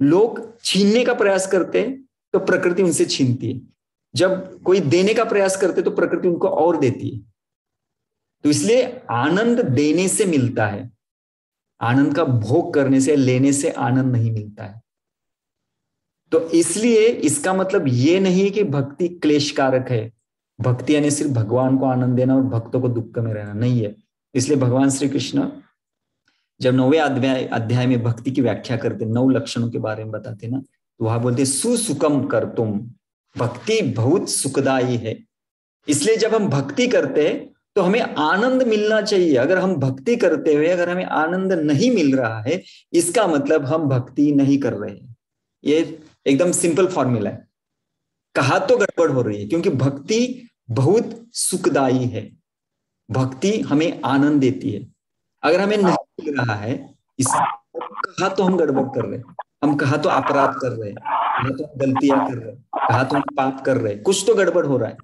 लोग छीनने का प्रयास करते हैं तो प्रकृति उनसे छीनती है, जब कोई देने का प्रयास करते तो प्रकृति उनको और देती है। तो इसलिए आनंद देने से मिलता है, आनंद का भोग करने से, लेने से आनंद नहीं मिलता है। तो इसलिए इसका मतलब ये नहीं कि भक्ति क्लेशकारक है, भक्ति यानी सिर्फ भगवान को आनंद देना और भक्तों को दुख में रहना नहीं है। इसलिए भगवान श्री कृष्ण जब 9वें अध्याय में भक्ति की व्याख्या करते, 9 लक्षणों के बारे में बताते ना, तो वहां बोलते सुसुखम कर तुम, भक्ति बहुत सुखदायी है। इसलिए जब हम भक्ति करते हैं तो हमें आनंद मिलना चाहिए। अगर हम भक्ति करते हुए अगर हमें आनंद नहीं मिल रहा है, इसका मतलब हम भक्ति नहीं कर रहे हैं। ये एकदम सिंपल फॉर्मूला है। कहा तो गड़बड़ हो रही है, क्योंकि भक्ति बहुत सुखदायी है, भक्ति हमें आनंद देती है। अगर हमें नहीं मिल रहा है, इसका कहा तो हम गड़बड़ कर रहे हैं, हम कहा तो अपराध कर रहे हैं, कहा तो हम गलतियां कर रहे हैं, कहा तो हम पाप कर रहे हैं, कुछ तो गड़बड़ हो रहा है,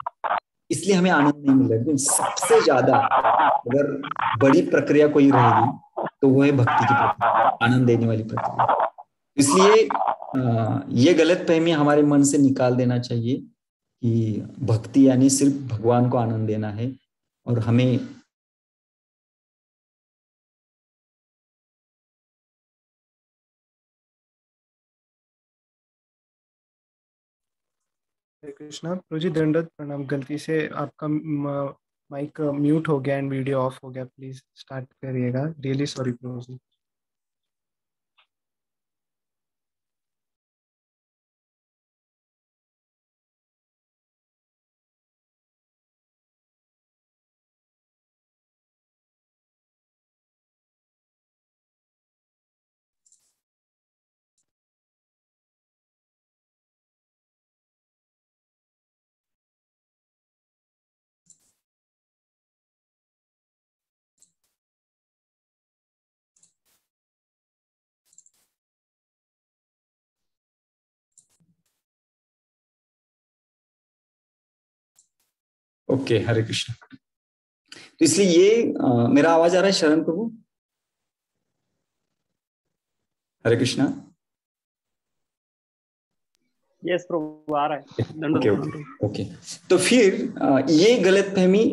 इसलिए हमें आनंद नहीं मिल रहा है। सबसे ज्यादा अगर बड़ी प्रक्रिया कोई रहेगी तो वो है भक्ति की प्रक्रिया, आनंद देने वाली प्रक्रिया। इसलिए ये गलत फहमी हमारे मन से निकाल देना चाहिए कि भक्ति यानी सिर्फ भगवान को आनंद देना है और हमें हरे कृष्णा। प्रभु दंडवत प्रणाम। गलती से आपका माइक म्यूट हो गया एंड वीडियो ऑफ हो गया, प्लीज स्टार्ट करिएगा। रियली सॉरी प्रभु जी। ओके, हरे कृष्ण। तो इसलिए ये मेरा आवाज आ रहा है शरण प्रभु? हरे कृष्णा। यस प्रभु, आ रहा है। Okay okay okay. तो फिर ये गलतफहमी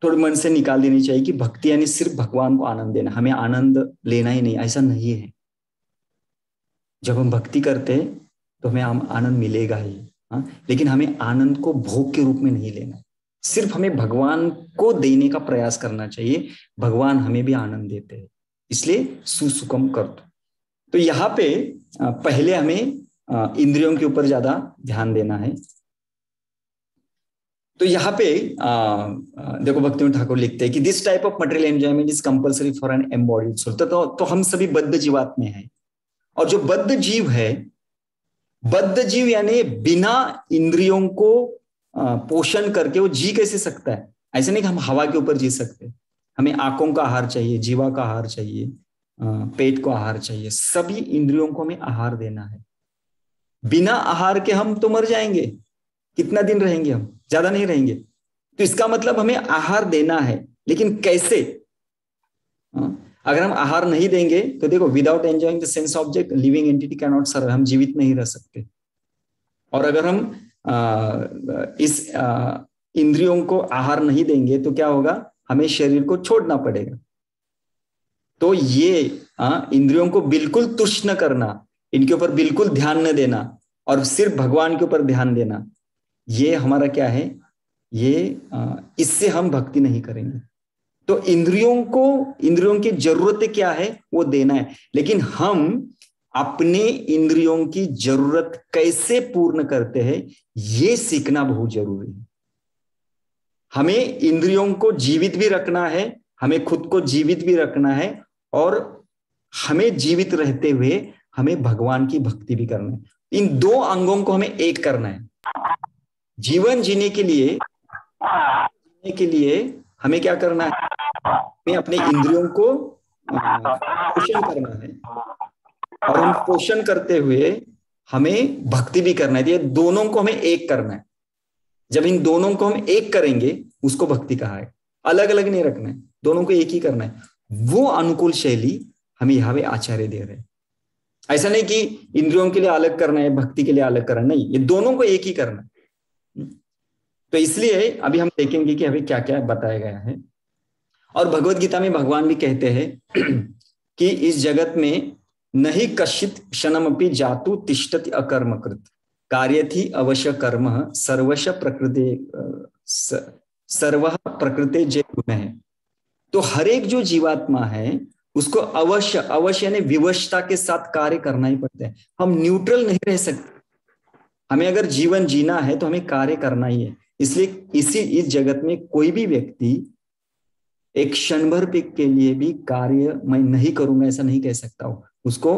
थोड़ी मन से निकाल देनी चाहिए कि भक्ति यानी सिर्फ भगवान को आनंद देना, हमें आनंद लेना ही नहीं, ऐसा नहीं है। जब हम भक्ति करते हैं तो हमें आनंद मिलेगा ही, हाँ, लेकिन हमें आनंद को भोग के रूप में नहीं लेना, सिर्फ हमें भगवान को देने का प्रयास करना चाहिए। भगवान हमें भी आनंद देते हैं, इसलिए सुसुखम कर दो। तो यहाँ पे पहले हमें इंद्रियों के ऊपर ज्यादा ध्यान देना है। तो यहाँ पे देखो भक्तिविनोद ठाकुर लिखते हैं कि this type of material enjoyment is compulsory for an embodied soul. तो हम सभी बद्ध जीवात्मे हैं, और जो बद्ध जीव है, बद्ध जीव यानी बिना इंद्रियों को पोषण करके वो जी कैसे सकता है? ऐसे नहीं कि हम हवा के ऊपर जी सकते। हमें आंखों का आहार चाहिए, जीवा का आहार चाहिए, पेट को आहार चाहिए, सभी इंद्रियों को हमें आहार देना है। बिना आहार के हम तो मर जाएंगे। कितना दिन रहेंगे हम? ज्यादा नहीं रहेंगे। तो इसका मतलब हमें आहार देना है, लेकिन कैसे? अगर हम आहार नहीं देंगे तो देखो, without enjoying the sense object living entity can not survive, हम जीवित नहीं रह सकते। और अगर हम इस इंद्रियों को आहार नहीं देंगे तो क्या होगा? हमें शरीर को छोड़ना पड़ेगा। तो ये इंद्रियों को बिल्कुल तुष्ट न करना, इनके ऊपर बिल्कुल ध्यान न देना और सिर्फ भगवान के ऊपर ध्यान देना, ये हमारा क्या है? ये इससे हम भक्ति नहीं करेंगे। तो इंद्रियों की जरूरतें क्या है वो देना है, लेकिन हम अपने इंद्रियों की जरूरत कैसे पूर्ण करते हैं ये सीखना बहुत जरूरी है। हमें इंद्रियों को जीवित भी रखना है, हमें खुद को जीवित भी रखना है, और हमें जीवित रहते हुए हमें भगवान की भक्ति भी करना है। इन दो अंगों को हमें एक करना है। जीवन जीने के लिए हमें क्या करना है? हमें अपने इंद्रियों को पोषण करना है, और हम पोषण करते हुए हमें भक्ति भी करना है। ये दोनों को हमें एक करना है। जब इन दोनों को हम एक करेंगे उसको भक्ति कहा है। अलग अलग नहीं रखना है, दोनों को एक ही करना है। वो अनुकूल शैली हमें यहाँ पे आचार्य दे रहे हैं। ऐसा नहीं कि इंद्रियों के लिए अलग करना है, भक्ति के लिए अलग करना, नहीं, ये दोनों को एक ही करना है। तो इसलिए अभी हम देखेंगे कि हमें क्या क्या बताया गया है। और भगवत गीता में भगवान भी कहते हैं कि इस जगत में नहीं कश्चित क्षणमपि जातु तिष्ठति अकर्मकृत कार्यथि अवश्य कर्म सर्वश प्रकृते जय गुण है। तो हर एक जो जीवात्मा है उसको अवश्य यानी विवशता के साथ कार्य करना ही पड़ता है। हम न्यूट्रल नहीं रह सकते। हमें अगर जीवन जीना है तो हमें कार्य करना ही है। इसलिए इस जगत में कोई भी व्यक्ति एक क्षण भर के लिए भी कार्य मैं नहीं करूंगा ऐसा नहीं कह सकता हूं। उसको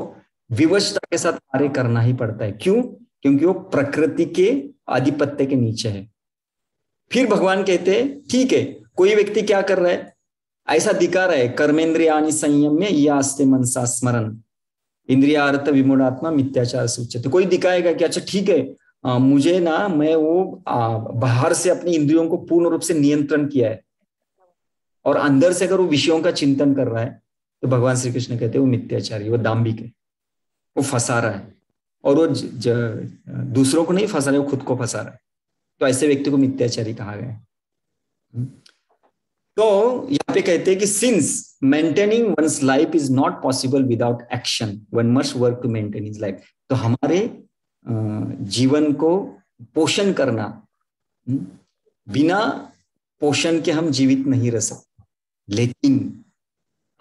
विवशता के साथ कार्य करना ही पड़ता है। क्यों? क्योंकि वो प्रकृति के आधिपत्य के नीचे है। फिर भगवान कहते हैं ठीक है, कोई व्यक्ति क्या कर रहा है, ऐसा दिखा रहा है, कर्मेंद्रियाणि संयम्य यास्ते मनसा स्मरण इंद्रियार्थ विमूढ़ात्मा मिथ्याचार से उच्यते। कोई दिखाएगा कि अच्छा ठीक है, मुझे ना मैं वो बाहर से अपनी इंद्रियों को पूर्ण रूप से नियंत्रण किया है, और अंदर से अगर वो विषयों का चिंतन कर रहा है तो भगवान श्री कृष्ण कहते हैं वो मिथ्याचारी, वो दाम्भिक है, वो फंसा रहा है। और वो दूसरों को नहीं फंसा रहा है, वो खुद को फंसा रहा है। तो ऐसे व्यक्ति को मिथ्याचारी कहा गया है। तो यहाँ पे कहते हैं कि since maintaining one's life is not possible without action, one must work to maintain his life. तो हमारे जीवन को पोषण करना, बिना पोषण के हम जीवित नहीं रह सकते। लेकिन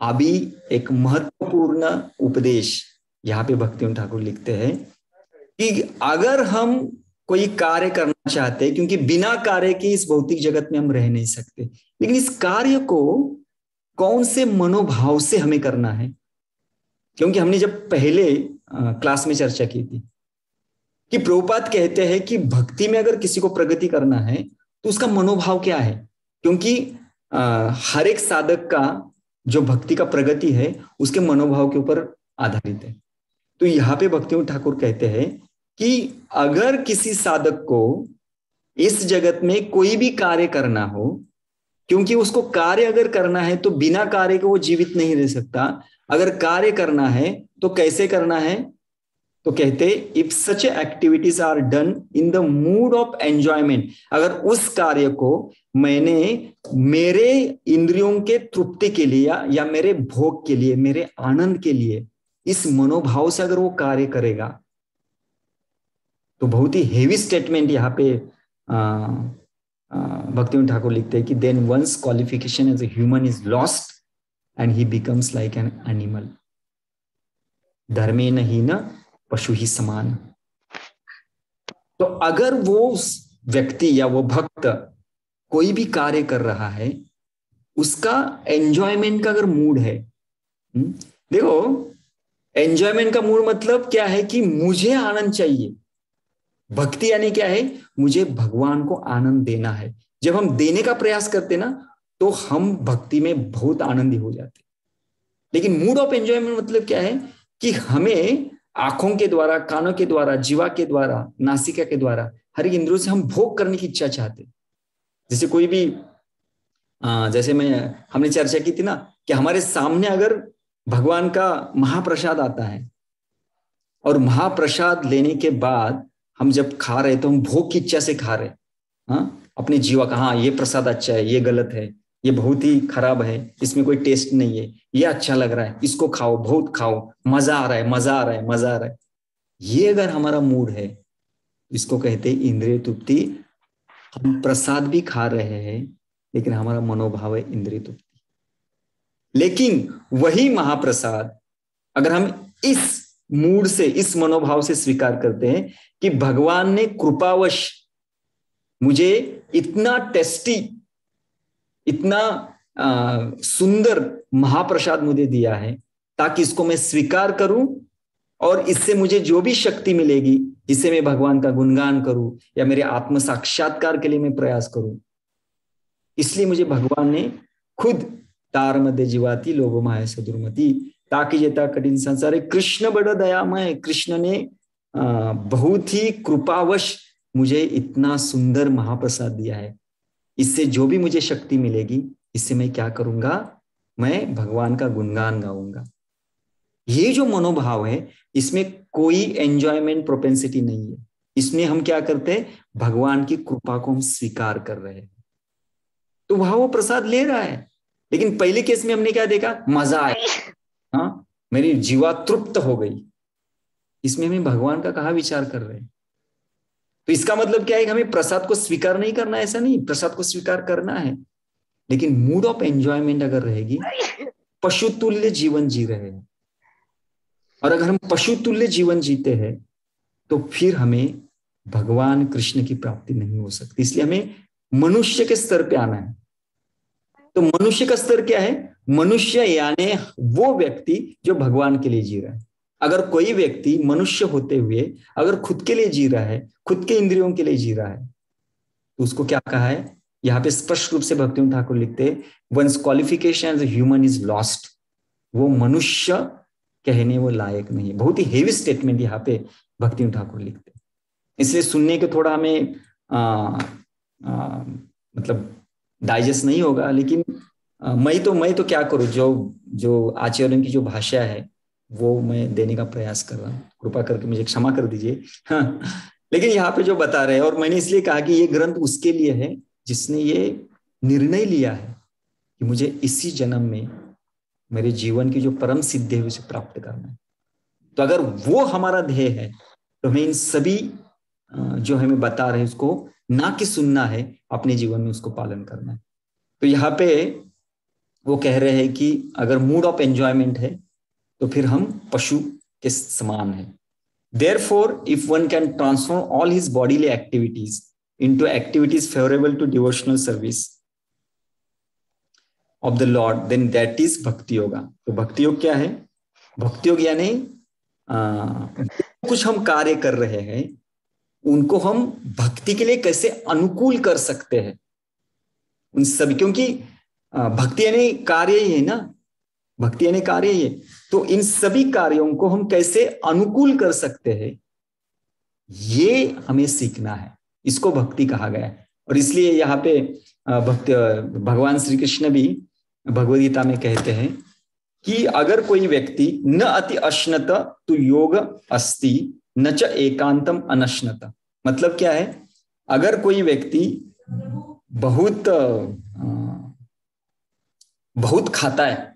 अभी एक महत्वपूर्ण उपदेश यहाँ पे भक्तिवेदांत ठाकुर लिखते हैं कि अगर हम कोई कार्य करना चाहते हैं, क्योंकि बिना कार्य के इस भौतिक जगत में हम रह नहीं सकते, लेकिन इस कार्य को कौन से मनोभाव से हमें करना है। क्योंकि हमने जब पहले क्लास में चर्चा की थी कि प्रभुपाद कहते हैं कि भक्ति में अगर किसी को प्रगति करना है तो उसका मनोभाव क्या है। क्योंकि हर एक साधक का जो भक्ति का प्रगति है उसके मनोभाव के ऊपर आधारित है। तो यहाँ पे भक्तिवेदांत ठाकुर कहते हैं कि अगर किसी साधक को इस जगत में कोई भी कार्य करना हो, क्योंकि उसको कार्य अगर करना है तो बिना कार्य के वो जीवित नहीं रह सकता। अगर कार्य करना है तो कैसे करना है? तो कहते if such activities are done in the mood of enjoyment, अगर उस कार्य को मैंने मेरे इंद्रियों के तृप्ति के लिए या मेरे भोग के लिए, मेरे आनंद के लिए, इस मनोभाव से अगर वो कार्य करेगा तो बहुत ही हेवी स्टेटमेंट यहाँ पे भक्तिवेदांत ठाकुर लिखते हैं कि then one's qualification as a human is lost and he becomes like an animal धर्मेण हीन पशु ही समान। तो अगर वो व्यक्ति या वो भक्त कोई भी कार्य कर रहा है, उसका एंजॉयमेंट का अगर मूड है, देखो एंजॉयमेंट का मूड मतलब क्या है कि मुझे आनंद चाहिए। भक्ति यानी क्या है? मुझे भगवान को आनंद देना है। जब हम देने का प्रयास करते ना तो हम भक्ति में बहुत आनंदी हो जाते। लेकिन मूड ऑफ एंजॉयमेंट मतलब क्या है कि हमें आंखों के द्वारा, कानों के द्वारा, जीवा के द्वारा, नासिका के द्वारा, हर एक इंद्रियों से हम भोग करने की इच्छा चाहते। जैसे कोई भी जैसे हमने चर्चा की थी ना कि हमारे सामने अगर भगवान का महाप्रसाद आता है और महाप्रसाद लेने के बाद हम जब खा रहे तो हम भोग की इच्छा से खा रहे, अपने जीवा का, हाँ ये प्रसाद अच्छा है, ये गलत है, ये बहुत ही खराब है, इसमें कोई टेस्ट नहीं है, ये अच्छा लग रहा है, इसको खाओ, बहुत खाओ, मजा आ रहा है, मजा आ रहा है, मजा आ रहा है। ये अगर हमारा मूड है, इसको कहते हैं इंद्रिय तृप्ति। हम प्रसाद भी खा रहे हैं लेकिन हमारा मनोभाव है इंद्रिय तृप्ति। लेकिन वही महाप्रसाद अगर हम इस मूड से, इस मनोभाव से स्वीकार करते हैं कि भगवान ने कृपावश मुझे इतना टेस्टी इतना सुंदर महाप्रसाद मुझे दिया है, ताकि इसको मैं स्वीकार करूं और इससे मुझे जो भी शक्ति मिलेगी, इससे मैं भगवान का गुणगान करूं या मेरे आत्म साक्षात्कार के लिए मैं प्रयास करूं। इसलिए मुझे भगवान ने खुद तार मध्य जीवाती लोगो माया सदुर्मति ताकि जेता कठिन संसार। कृष्ण बड़ा दयामय, कृष्ण ने बहुत ही कृपावश मुझे इतना सुंदर महाप्रसाद दिया है। इससे जो भी मुझे शक्ति मिलेगी, इससे मैं क्या करूंगा, मैं भगवान का गुणगान गाऊंगा। ये जो मनोभाव है, इसमें कोई एंजॉयमेंट प्रोपेंसिटी नहीं है। इसमें हम क्या करते हैं, भगवान की कृपा को हम स्वीकार कर रहे हैं। तो वहां वो प्रसाद ले रहा है, लेकिन पहले केस में हमने क्या देखा, मजा आया, हाँ मेरी जीवा तृप्त हो गई। इसमें हमें भगवान का कहाँ विचार कर रहे हैं। तो इसका मतलब क्या है, हमें प्रसाद को स्वीकार नहीं करना, ऐसा नहीं, प्रसाद को स्वीकार करना है, लेकिन मूड ऑफ एंजॉयमेंट अगर रहेगी, पशु तुल्य जीवन जी रहे हैं। और अगर हम पशु तुल्य जीवन जीते हैं, तो फिर हमें भगवान कृष्ण की प्राप्ति नहीं हो सकती। इसलिए हमें मनुष्य के स्तर पे आना है। तो मनुष्य का स्तर क्या है, मनुष्य यानी वो व्यक्ति जो भगवान के लिए जी रहा है। अगर कोई व्यक्ति मनुष्य होते हुए अगर खुद के लिए जी रहा है, खुद के इंद्रियों के लिए जी रहा है, तो उसको क्या कहा है, यहाँ पे स्पष्ट रूप से भक्तिविनोद ठाकुर लिखते हैं, one's qualification as human is lost. वो मनुष्य कहने वो लायक नहीं है। बहुत ही हेवी स्टेटमेंट यहाँ पे भक्तिविनोद ठाकुर लिखते हैं। इसलिए सुनने के थोड़ा हमें मतलब डाइजेस्ट नहीं होगा, लेकिन मैं तो क्या करूं, जो आचार्यों की जो भाषा है वो मैं देने का प्रयास कर रहा हूँ। कृपा करके मुझे क्षमा कर दीजिए। हाँ, लेकिन यहाँ पे जो बता रहे हैं, और मैंने इसलिए कहा कि ये ग्रंथ उसके लिए है जिसने ये निर्णय लिया है कि मुझे इसी जन्म में मेरे जीवन की जो परम सिद्धि है उसे प्राप्त करना है। तो अगर वो हमारा ध्येय है, तो हमें इन सभी जो हमें बता रहे हैं उसको ना कि सुनना है, अपने जीवन में उसको पालन करना है। तो यहाँ पे वो कह रहे हैं कि अगर मूड ऑफ एंजॉयमेंट है, तो फिर हम पशु के समान हैं। Therefore, if one can transform all his bodily activities into activities favorable to devotional service of the Lord, then that is भक्ति योगा। तो भक्ति योग क्या है, भक्ति योग यानी कुछ हम कार्य कर रहे हैं, उनको हम भक्ति के लिए कैसे अनुकूल कर सकते हैं उन सभी, क्योंकि भक्ति यानी कार्य ही है ना, भक्ति यानी कार्य ही है। तो इन सभी कार्यों को हम कैसे अनुकूल कर सकते हैं, ये हमें सीखना है। इसको भक्ति कहा गया है। और इसलिए यहाँ पे भगवान श्री कृष्ण भी भगवद गीता में कहते हैं कि अगर कोई व्यक्ति न अति अश्नत तो योग अस्ति न च एकांतम अनश्नत। मतलब क्या है, अगर कोई व्यक्ति बहुत खाता है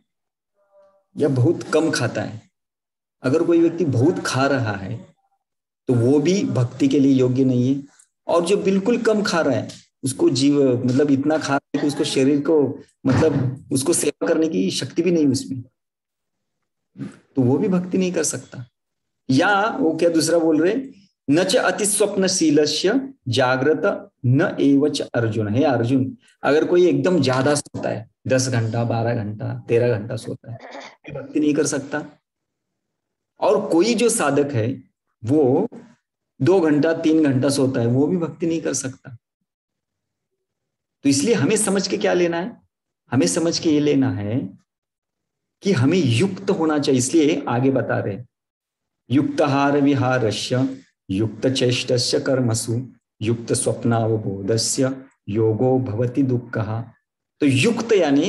या बहुत कम खाता है, अगर कोई व्यक्ति बहुत खा रहा है तो वो भी भक्ति के लिए योग्य नहीं है। और जो बिल्कुल कम खा रहा है, उसको मतलब इतना खा रहा है कि उसको शरीर को मतलब उसको सेवा करने की शक्ति भी नहीं उसमें, तो वो भी भक्ति नहीं कर सकता। या वो क्या दूसरा बोल रहे, न च अति स्वप्नशीलस्य जागृत न एवच अर्जुन। है अर्जुन, अगर कोई एकदम ज्यादा सोता है, 10 घंटा 12 घंटा 13 घंटा सोता है, भक्ति नहीं कर सकता। और कोई जो साधक है वो 2 घंटा 3 घंटा सोता है, वो भी भक्ति नहीं कर सकता। तो इसलिए हमें समझ के क्या लेना है, हमें समझ के ये लेना है कि हमें युक्त होना चाहिए। इसलिए आगे बता रहे, युक्तहार विहारस्य युक्त चेष्टस्य कर्मसु युक्त स्वप्नावबोधस्य योगो भवति दुःखः। तो युक्त यानी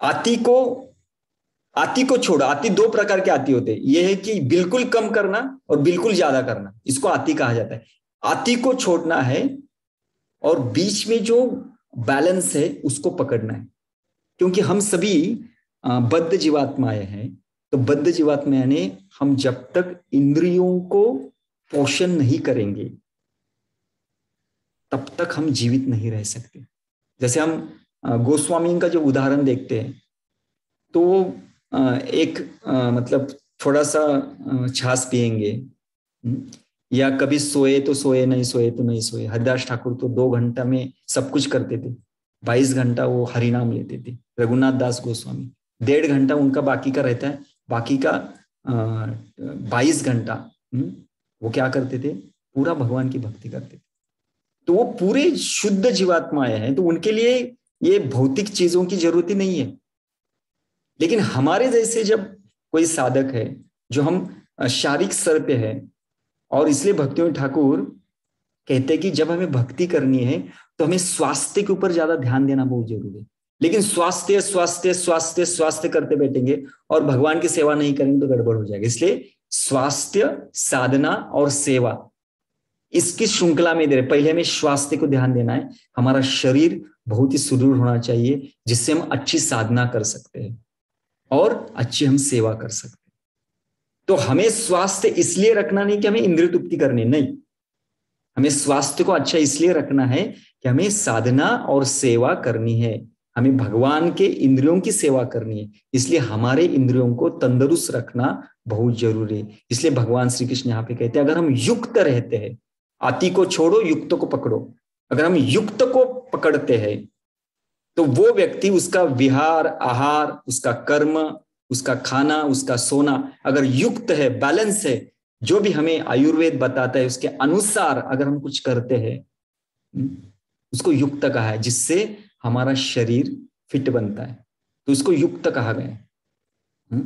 आति को छोड़ा। आति 2 प्रकार के आति होते हैं। यह है कि बिल्कुल कम करना और बिल्कुल ज्यादा करना, इसको आति कहा जाता है। आति को छोड़ना है और बीच में जो बैलेंस है उसको पकड़ना है। क्योंकि हम सभी बद्ध जीवात्माएं हैं। तो बद्ध जीवात्मा यानी हम जब तक इंद्रियों को पोषण नहीं करेंगे तब तक हम जीवित नहीं रह सकते। जैसे हम गोस्वामी का जो उदाहरण देखते हैं, तो एक मतलब थोड़ा सा छाछ पिएंगे, या कभी सोए तो सोए, नहीं सोए तो नहीं सोए। हरिदास ठाकुर तो 2 घंटा में सब कुछ करते थे, 22 घंटा वो हरिनाम लेते थे। रघुनाथ दास गोस्वामी 1.5 घंटा उनका बाकी का रहता है, बाकी का 22 घंटा वो क्या करते थे, पूरा भगवान की भक्ति करते थे। तो वो पूरे शुद्ध जीवात्माएं हैं, तो उनके लिए ये भौतिक चीजों की जरूरत ही नहीं है। लेकिन हमारे जैसे जब कोई साधक है जो हम शारीरिक स्तर पे है, और इसलिए भक्तियों ठाकुर कहते हैं कि जब हमें भक्ति करनी है तो हमें स्वास्थ्य के ऊपर ज्यादा ध्यान देना बहुत जरूरी है। लेकिन स्वास्थ्य स्वास्थ्य स्वास्थ्य स्वास्थ्य करते बैठेंगे और भगवान की सेवा नहीं करेंगे तो गड़बड़ हो जाएगा। इसलिए स्वास्थ्य, साधना और सेवा, इसकी श्रृंखला में दे रहे। पहले हमें स्वास्थ्य को ध्यान देना है, हमारा शरीर बहुत ही सुदृढ़ होना चाहिए जिससे हम अच्छी साधना कर सकते हैं और अच्छी हम सेवा कर सकते हैं। तो हमें स्वास्थ्य इसलिए रखना नहीं कि हमें इंद्रिय तृप्ति करनी, नहीं, हमें स्वास्थ्य को अच्छा इसलिए रखना है कि हमें साधना और सेवा करनी है, हमें भगवान के इंद्रियों की सेवा करनी है। इसलिए हमारे इंद्रियों को तंदुरुस्त रखना बहुत जरूरी है। इसलिए भगवान श्री कृष्ण यहाँ पे कहते हैं अगर हम युक्त रहते हैं, अति को छोड़ो युक्त को पकड़ो, अगर हम युक्त को पकड़ते हैं तो वो व्यक्ति, उसका विहार, आहार, उसका कर्म, उसका खाना, उसका सोना अगर युक्त है, बैलेंस है, जो भी हमें आयुर्वेद बताता है उसके अनुसार अगर हम कुछ करते हैं, उसको युक्त कहा है, जिससे हमारा शरीर फिट बनता है, तो उसको युक्त कहा गया।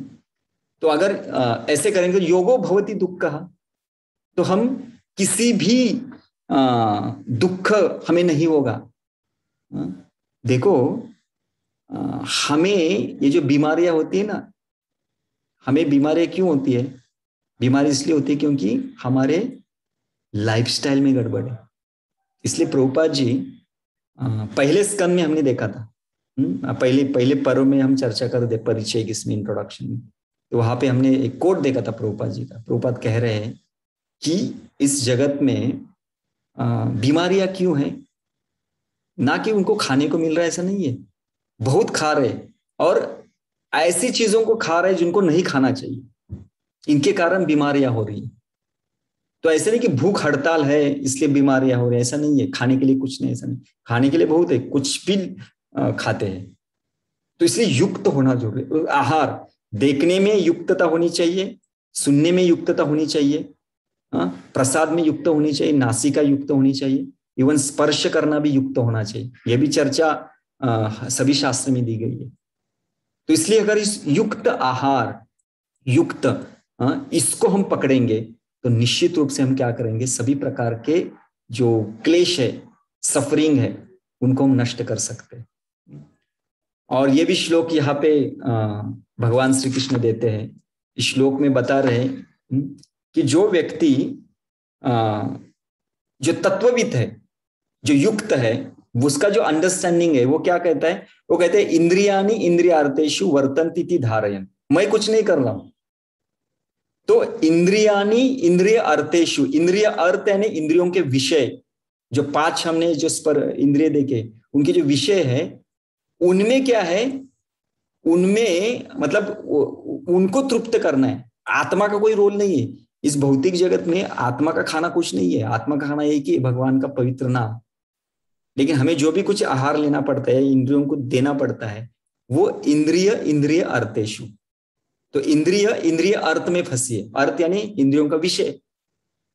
तो अगर ऐसे करेंगे, योगो भवति दुःखः, तो हम किसी भी दुख हमें नहीं होगा। देखो हमें ये जो बीमारियां होती है ना, हमें बीमारियां क्यों होती है? बीमारी इसलिए होती है क्योंकि हमारे लाइफस्टाइल में गड़बड़ है। इसलिए प्रभुपाद जी पहले स्कंद में हमने देखा था, पहले पर्व में हम चर्चा कर दे परिचय किसमें, इंट्रोडक्शन में, तो वहां पे हमने एक कोट देखा था प्रभुपाद जी का। प्रभुपाद कह रहे हैं कि इस जगत में बीमारियां क्यों हैं? ना कि उनको खाने को मिल रहा है, ऐसा नहीं है, बहुत खा रहे और ऐसी चीजों को खा रहे जिनको नहीं खाना चाहिए, इनके कारण बीमारियां हो रही है। तो ऐसे नहीं कि भूख हड़ताल है इसलिए बीमारियां हो रही है, ऐसा नहीं है। खाने के लिए कुछ नहीं, ऐसा नहीं, खाने के लिए बहुत है, कुछ भी खाते हैं। तो इसलिए युक्त होना जरूरी। आहार देखने में युक्तता होनी चाहिए, सुनने में युक्तता होनी चाहिए, प्रसाद में युक्त होनी चाहिए, नासिका युक्त होनी चाहिए, इवन स्पर्श करना भी युक्त होना चाहिए। यह भी चर्चा सभी शास्त्र में दी गई है। तो इसलिए अगर इस युक्त आहार, युक्त इसको हम पकड़ेंगे तो निश्चित रूप से हम क्या करेंगे, सभी प्रकार के जो क्लेश है, सफरिंग है, उनको हम नष्ट कर सकते हैं। और ये भी श्लोक यहाँ पे भगवान श्री कृष्ण देते हैं। इस श्लोक में बता रहे हैं कि जो व्यक्ति जो तत्वविद है, जो युक्त है, उसका जो अंडरस्टैंडिंग है, वो क्या कहता है? वो कहते हैं इंद्रियानि इंद्रियार्थेषु वर्तन्ति धारयन्। मैं कुछ नहीं कर रहा हूं। तो इंद्रियानि इंद्रिय अर्थेषु, इंद्रिय अर्थ यानी इंद्रियों के विषय, जो 5 हमने जो स्पर इंद्रिय देखे, उनके जो विषय है, उनमें क्या है, उनमें मतलब उनको तृप्त करना है। आत्मा का कोई रोल नहीं है इस भौतिक जगत में। आत्मा का खाना कुछ नहीं है, आत्मा का खाना एक ही भगवान का पवित्र नाम। लेकिन हमें जो भी कुछ आहार लेना पड़ता है, इंद्रियों को देना पड़ता है, वो इंद्रिय अर्थेषु। तो इंद्रिय अर्थ में फंसी है। अर्थ यानी इंद्रियों का विषय।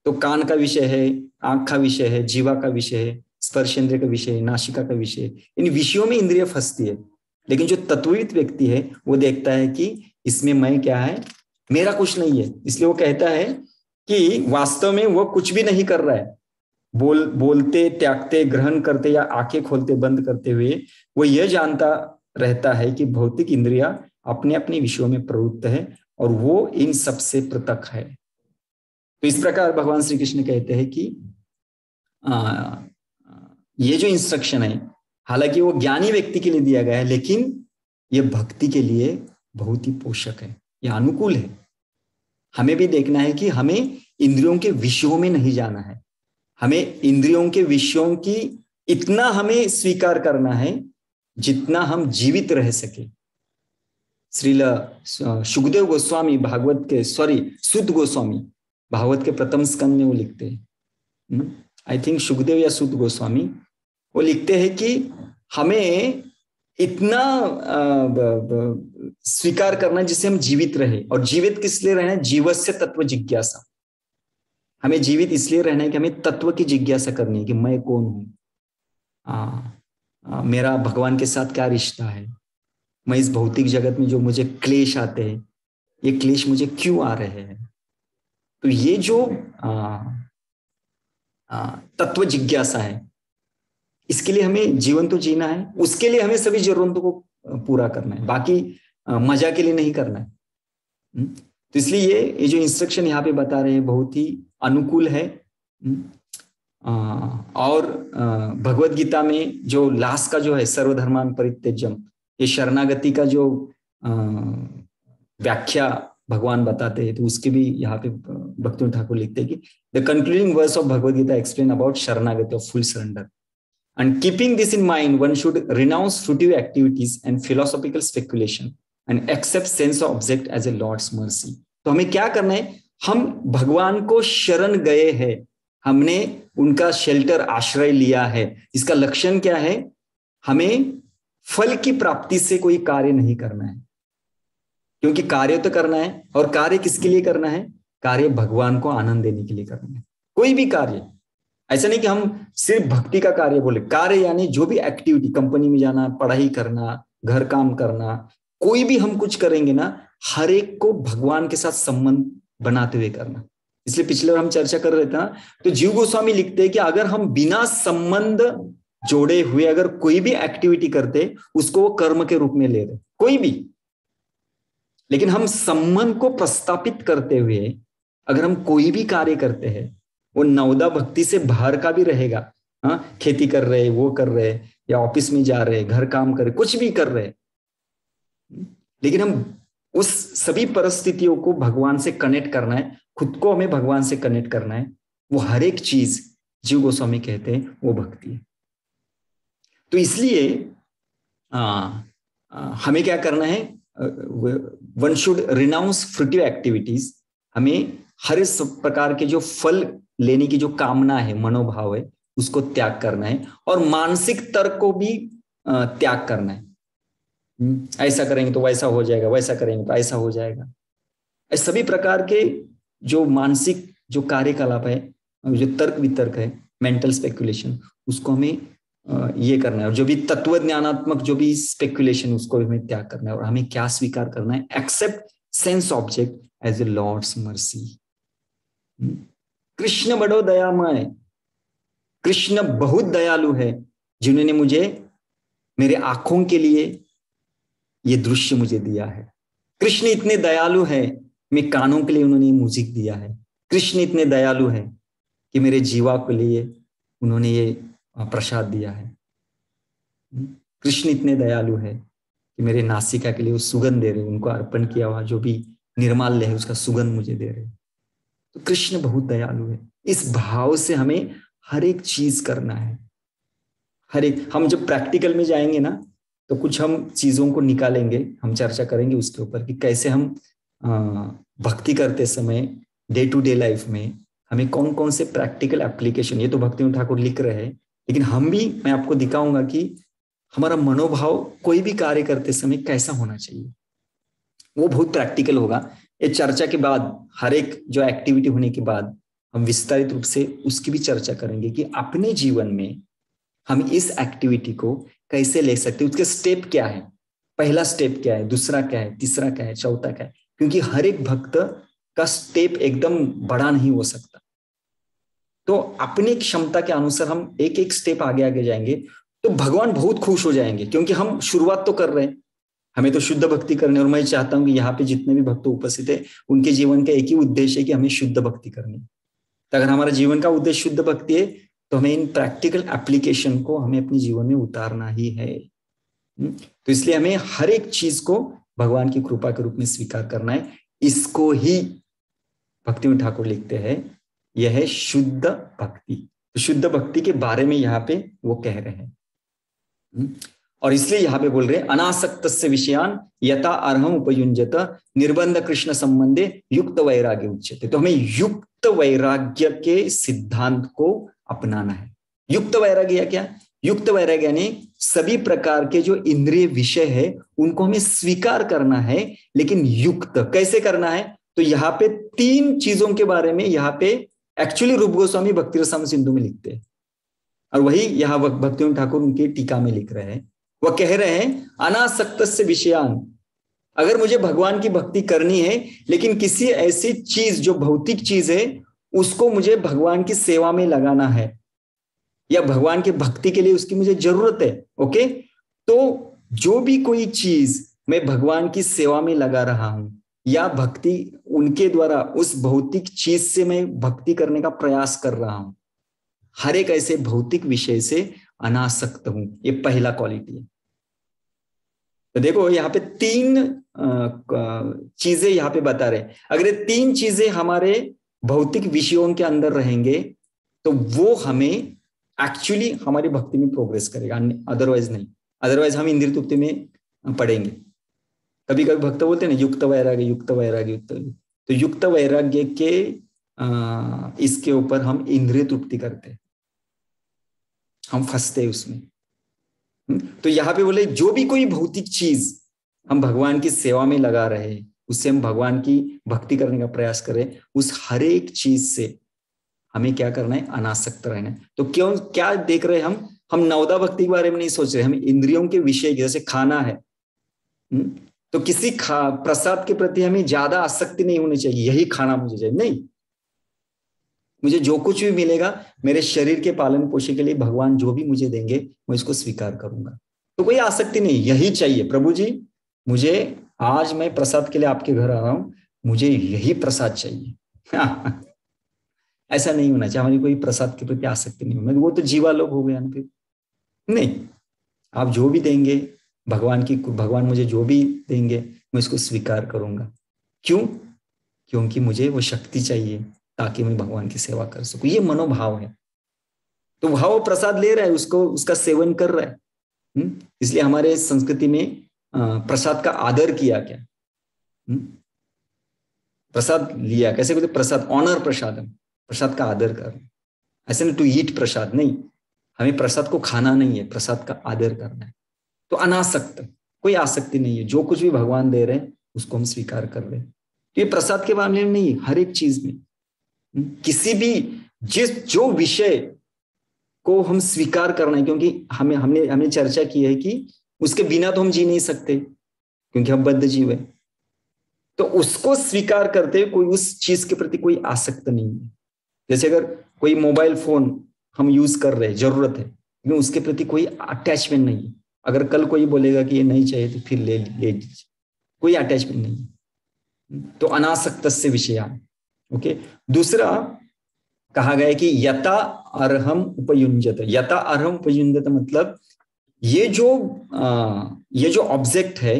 तो कान का विषय है, आंख का विषय है, जीवा का विषय है, स्पर्श इंद्रिय का विषय है, नासिका का विषय है। इन विषयों में इंद्रिय फंसती है। लेकिन जो तत्वविद व्यक्ति है वो देखता है कि इसमें मैं क्या है, मेरा कुछ नहीं है। इसलिए वो कहता है कि वास्तव में वो कुछ भी नहीं कर रहा है। बोलते, त्यागते, ग्रहण करते या आंखें खोलते बंद करते हुए वो यह जानता रहता है कि भौतिक इंद्रियां अपने अपने विषयों में प्रवृत्त है और वो इन सब से पृथक है। तो इस प्रकार भगवान श्री कृष्ण कहते हैं कि ये जो इंस्ट्रक्शन है, हालांकि वो ज्ञानी व्यक्ति के लिए दिया गया है, लेकिन ये भक्ति के लिए बहुत ही पोषक है, ये अनुकूल है। हमें भी देखना है कि हमें इंद्रियों के विषयों में नहीं जाना है। हमें इंद्रियों के विषयों की इतना हमें स्वीकार करना है जितना हम जीवित रह सके। श्रील सुखदेव गोस्वामी भागवत के, सुत गोस्वामी भागवत के प्रथम स्कंद में वो लिखते हैं, आई थिंक सुखदेव या सुत गोस्वामी, वो लिखते हैं कि हमें इतना स्वीकार करना जिससे हम जीवित रहे। और जीवित किस लिए रहना है? जीवस्य तत्व जिज्ञासा। हमें जीवित इसलिए रहना है कि हमें तत्व की जिज्ञासा करनी है कि मैं कौन हूं, मेरा भगवान के साथ क्या रिश्ता है, मैं इस भौतिक जगत में जो मुझे क्लेश आते हैं, ये क्लेश मुझे क्यों आ रहे हैं। तो ये जो तत्व जिज्ञासा है, इसके लिए हमें जीवन तो जीना है, उसके लिए हमें सभी जरूरतों को पूरा करना है, बाकी मजा के लिए नहीं करना है। तो इसलिए ये जो इंस्ट्रक्शन यहाँ पे बता रहे हैं बहुत ही अनुकूल है। और भगवत गीता में जो लास्ट का जो है सर्वधर्मान परित्यज्यम, ये शरणागति का जो व्याख्या भगवान बताते हैं, तो उसके भी यहाँ पे भक्ति ठाकुर लिखते हैं कि the concluding verse of Bhagavad Gita explain about शरणागति of full surrender and keeping this in mind one should renounce fruitive activities and philosophical speculation and accept sense of object as a Lord's mercy। तो हमें क्या करना है? हम भगवान को शरण गए हैं, हमने उनका शेल्टर आश्रय लिया है। इसका लक्षण क्या है? हमें फल की प्राप्ति से कोई कार्य नहीं करना है, क्योंकि कार्य तो करना है, और कार्य किसके लिए करना है? कार्य भगवान को आनंद देने के लिए करना है। कोई भी कार्य, ऐसा नहीं कि हम सिर्फ भक्ति का कार्य बोले। कार्य यानी जो भी एक्टिविटी, कंपनी में जाना, पढ़ाई करना, घर काम करना, कोई भी हम कुछ करेंगे ना, हर एक को भगवान के साथ संबंध बनाते हुए करना। इसलिए पिछले बार हम चर्चा कर रहे थे ना, तो जीव गोस्वामी लिखते हैं कि अगर हम बिना संबंध जोड़े हुए अगर कोई भी एक्टिविटी करते, उसको वो कर्म के रूप में ले रहे, कोई भी। लेकिन हम संबंध को प्रस्तापित करते हुए अगर हम कोई भी कार्य करते हैं, वो नवदा भक्ति से बाहर का भी रहेगा। हाँ, खेती कर रहे, वो कर रहे, या ऑफिस में जा रहे, घर काम कर रहे, कुछ भी कर रहे, लेकिन हम उस सभी परिस्थितियों को भगवान से कनेक्ट करना है, खुद को हमें भगवान से कनेक्ट करना है। वो हर एक चीज जीव गोस्वामी कहते हैं वो भक्ति है। तो इसलिए हमें क्या करना है? One should renounce fruitive activities. हमें हर इस प्रकार के जो फल लेने की जो कामना है, मनोभाव है, उसको त्याग करना है, और मानसिक तर्क को भी त्याग करना है। ऐसा करेंगे तो वैसा हो जाएगा, वैसा करेंगे तो ऐसा हो जाएगा। इस सभी प्रकार के जो मानसिक जो कार्यकलाप है, जो तर्क वितर्क है, मेंटल स्पेकुलेशन, उसको हमें ये करना है। और जो भी तत्व ज्ञानात्मक जो भी स्पेकुलेशन, उसको हमें त्याग करना है। और हमें क्या स्वीकार करना है? Accept sense object as a Lord's mercy. Krishna बड़ो दयामय, कृष्ण बहुत दयालु है, जिन्होंने मुझे मेरे आंखों के लिए ये दृश्य मुझे दिया है। कृष्ण इतने दयालु है, मेरे कानों के लिए उन्होंने म्यूजिक दिया है। कृष्ण इतने दयालु है कि मेरे जीवा के लिए उन्होंने ये प्रसाद दिया है। कृष्ण इतने दयालु है कि मेरे नासिका के लिए वो सुगंध दे रहे, उनको अर्पण किया हुआ जो भी निर्माल्य है उसका सुगंध मुझे दे रहे। तो कृष्ण बहुत दयालु है। इस भाव से हमें हर एक चीज करना है। हर एक, हम जब प्रैक्टिकल में जाएंगे ना, तो कुछ हम चीजों को निकालेंगे, हम चर्चा करेंगे उसके ऊपर कि कैसे हम भक्ति करते समय डे टू डे लाइफ में हमें कौन कौन से प्रैक्टिकल एप्लीकेशन, ये तो भक्ति ठाकुर लिख रहे हैं, लेकिन हम भी, मैं आपको दिखाऊंगा कि हमारा मनोभाव कोई भी कार्य करते समय कैसा होना चाहिए। वो बहुत प्रैक्टिकल होगा। ये चर्चा के बाद, हर एक जो एक्टिविटी होने के बाद हम विस्तारित रूप से उसकी भी चर्चा करेंगे कि अपने जीवन में हम इस एक्टिविटी को कैसे ले सकते हैं, उसके स्टेप क्या है, पहला स्टेप क्या है, दूसरा क्या है, तीसरा क्या है, चौथा क्या है। क्योंकि हर एक भक्त का स्टेप एकदम बड़ा नहीं हो सकता। तो अपनी क्षमता के अनुसार हम एक एक स्टेप आगे आगे जाएंगे तो भगवान बहुत खुश हो जाएंगे, क्योंकि हम शुरुआत तो कर रहे हैं, हमें तो शुद्ध भक्ति करनी। और मैं चाहता हूं कि यहाँ पे जितने भी भक्त उपस्थित है, उनके जीवन का एक ही उद्देश्य है कि हमें शुद्ध भक्ति करनी। तो अगर हमारा जीवन का उद्देश्य शुद्ध भक्ति है, तो हमें इन प्रैक्टिकल एप्लीकेशन को हमें अपने जीवन में उतारना ही है। तो इसलिए हमें हर एक चीज को भगवान की कृपा के रूप में स्वीकार करना है। इसको ही भक्ति ठाकुर लिखते हैं, यह है शुद्ध भक्ति। तो शुद्ध भक्ति के बारे में यहाँ पे वो कह रहे हैं। और इसलिए यहाँ पे बोल रहे हैं अनासक्तस्य विषयान यथा अर्हम उपयुञ्जत निर्बंध कृष्ण संबंधे युक्त वैराग्य उच्यते। तो हमें युक्त वैराग्य के सिद्धांत को अपनाना है। युक्त वैराग्य क्या? युक्त वैराग्य यानी सभी प्रकार के जो इंद्रिय विषय है उनको हमें स्वीकार करना है, लेकिन युक्त कैसे करना है? तो यहाँ पे 3 चीजों के बारे में यहाँ पे एक्चुअली रूप गोस्वामी भक्ति रसामृत सिंधु में लिखते हैं, और वही यहाँ भक्तिवेदांत ठाकुर उनकी टीका में लिख रहे हैं। वह कह रहे हैं अनासक्तस्य विषयान, अगर मुझे भगवान की भक्ति करनी है लेकिन किसी ऐसी चीज जो भौतिक चीज है उसको मुझे भगवान की सेवा में लगाना है, या भगवान की भक्ति के लिए उसकी मुझे जरूरत है, ओके, तो जो भी कोई चीज मैं भगवान की सेवा में लगा रहा हूं या भक्ति उनके द्वारा उस भौतिक चीज से मैं भक्ति करने का प्रयास कर रहा हूं, हर एक ऐसे भौतिक विषय से अनासक्त हूं। ये पहला क्वालिटी है। तो देखो यहाँ पे 3 चीजें यहाँ पे बता रहे। अगर ये 3 चीजें हमारे भौतिक विषयों के अंदर रहेंगे तो वो हमें एक्चुअली हमारी भक्ति में प्रोग्रेस करेगा, अदरवाइज नहीं। अदरवाइज हम इंद्रिय तृप्ति में पढ़ेंगे। कभी कभी भक्त बोलते हैं ना युक्त वैराग्य, युक्त वैराग्य, युक्त, तो युक्त वैराग्य के इसके ऊपर हम इंद्रिय तृप्ति करते हैं, हम फंसते हैं उसमें। तो यहाँ पे बोले जो भी कोई भौतिक चीज हम भगवान की सेवा में लगा रहे, उससे हम भगवान की भक्ति करने का प्रयास करें, उस हर एक चीज से हमें क्या करना है? अनासक्त रहना है। तो क्यों क्या देख रहे हैं हम नवदा भक्ति के बारे में नहीं सोच रहे, हम इंद्रियों के विषय, जैसे खाना है, तो किसी प्रसाद के प्रति हमें ज्यादा आसक्ति नहीं होनी चाहिए, यही खाना मुझे चाहिए, नहीं। मुझे जो कुछ भी मिलेगा मेरे शरीर के पालन पोषण के लिए भगवान जो भी मुझे देंगे मैं इसको स्वीकार करूंगा। तो कोई आसक्ति नहीं, यही चाहिए प्रभु जी, मुझे आज मैं प्रसाद के लिए आपके घर आ रहा हूं, मुझे यही प्रसाद चाहिए। ऐसा नहीं होना चाहिए, हमारी कोई प्रसाद के प्रति आसक्ति नहीं होना, वो तो जीवा लोग हो गया ना फिर। नहीं, आप जो भी देंगे भगवान मुझे जो भी देंगे मैं इसको स्वीकार करूंगा। क्यों? क्योंकि मुझे वो शक्ति चाहिए ताकि मैं भगवान की सेवा कर सकूं। ये मनोभाव है। तो भाव प्रसाद ले रहा है, उसका सेवन कर रहा है। इसलिए हमारे संस्कृति में प्रसाद का आदर किया क्या? प्रसाद लिया कैसे बोलते? प्रसाद, ऑनर प्रसादम, प्रसाद का आदर कर। ऐसे नहीं टू ईट प्रसाद, नहीं, हमें प्रसाद को खाना नहीं है, प्रसाद का आदर करना है। तो अनासक्त, कोई आसक्ति नहीं है, जो कुछ भी भगवान दे रहे हैं उसको हम स्वीकार कर रहे हैं। तो ये प्रसाद के मामले में नहीं, हर एक चीज में, किसी भी जो विषय को हम स्वीकार करना है, क्योंकि हमने चर्चा की है कि उसके बिना तो हम जी नहीं सकते क्योंकि हम बद्ध जीव है। तो उसको स्वीकार करते हुए कोई उस चीज के प्रति कोई आसक्त नहीं है। जैसे अगर कोई मोबाइल फोन हम यूज कर रहे हैं, जरूरत है, लेकिन उसके प्रति कोई अटैचमेंट नहीं है। अगर कल कोई बोलेगा कि ये नहीं चाहिए तो फिर ले लीजिए, कोई अटैचमेंट नहीं है। तो अनासक्तस्य विषयान्। ओके, दूसरा कहा गया कि यथा अर्हम उपयुञ्जत। यथा अर्हम उपयुञ्जत मतलब ये जो ऑब्जेक्ट है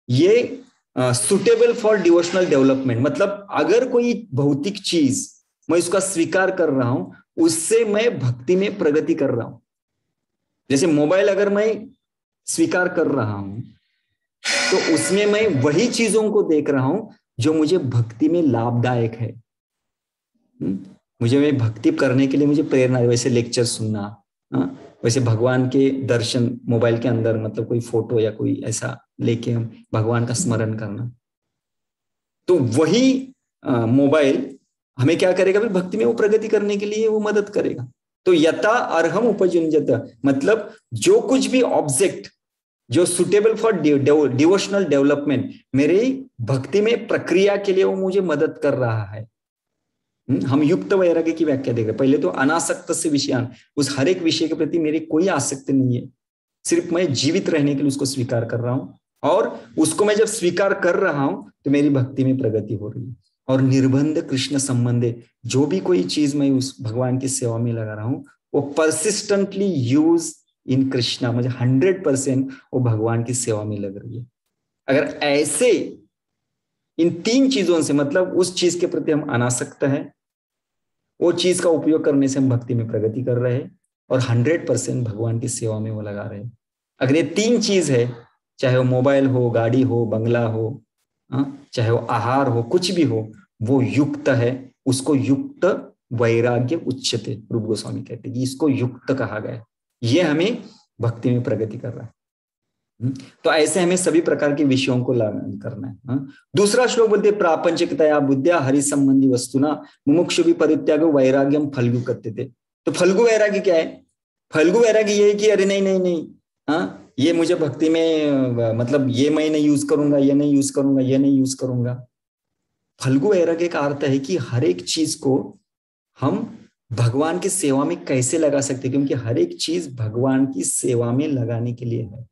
ये सुटेबल फॉर डिवोशनल डेवलपमेंट। मतलब अगर कोई भौतिक चीज मैं इसका स्वीकार कर रहा हूं, उससे मैं भक्ति में प्रगति कर रहा हूं। जैसे मोबाइल अगर मैं स्वीकार कर रहा हूं तो उसमें मैं वही चीजों को देख रहा हूं जो मुझे भक्ति में लाभदायक है। मुझे भक्ति करने के लिए मुझे प्रेरणा है। वैसे लेक्चर सुनना, वैसे भगवान के दर्शन मोबाइल के अंदर, मतलब कोई फोटो या कोई ऐसा लेके हम भगवान का स्मरण करना, तो वही मोबाइल हमें क्या करेगा? भक्ति में वो प्रगति करने के लिए वो मदद करेगा। तो यथा अर्हम उपयुञ्जत मतलब जो कुछ भी ऑब्जेक्ट जो सुटेबल फॉर डिवोशनल डेवलपमेंट, मेरी भक्ति में प्रक्रिया के लिए वो मुझे मदद कर रहा है। हम युक्त वैराग्य की व्याख्या देख रहे हैं। पहले तो अनासक्त से विषयान, उस हर एक विषय के प्रति मेरी कोई आसक्ति नहीं है, सिर्फ मैं जीवित रहने के लिए उसको स्वीकार कर रहा हूं, और उसको मैं जब स्वीकार कर रहा हूं तो मेरी भक्ति में प्रगति हो रही है। और निर्बंध कृष्ण संबंधे, जो भी कोई चीज मैं उस भगवान की सेवा में लगा रहा हूं वो परसिस्टेंटली यूज इन कृष्णा, मुझे 100% वो भगवान की सेवा में लग रही है। अगर ऐसे इन 3 चीजों से, मतलब उस चीज के प्रति हम अनासक्त हैं, वो चीज का उपयोग करने से हम भक्ति में प्रगति कर रहे हैं, और 100% भगवान की सेवा में वो लगा रहे हैं। अगर ये 3 चीज है, चाहे वो मोबाइल हो, गाड़ी हो, बंगला हो, चाहे वो आहार हो, कुछ भी हो, वो युक्त है, उसको युक्त वैराग्य उच्यते। रूप गोस्वामी कहते हैं कि इसको युक्त कहा गया। ये हमें भक्ति में प्रगति कर रहा है। तो ऐसे हमें सभी प्रकार के विषयों को करना है। दूसरा श्लोक बोलते प्रापंचिकतया बुद्धिया हरि संबंधी वस्तुना मुमुक्षु भी परित्याग वैराग्यम फल्गु करते थे। तो फल्गु वैराग्य क्या है? फल्गु वैराग्य ये है कि अरे नहीं नहीं नहीं, हाँ ये मुझे भक्ति में मतलब ये मैं नहीं यूज करूंगा, ये नहीं यूज करूंगा, ये नहीं यूज करूंगा। फल्गु वैराग्य का अर्थ है कि हर एक चीज को हम भगवान की सेवा में कैसे लगा सकते हैं, क्योंकि हर एक चीज भगवान की सेवा में लगाने के लिए है।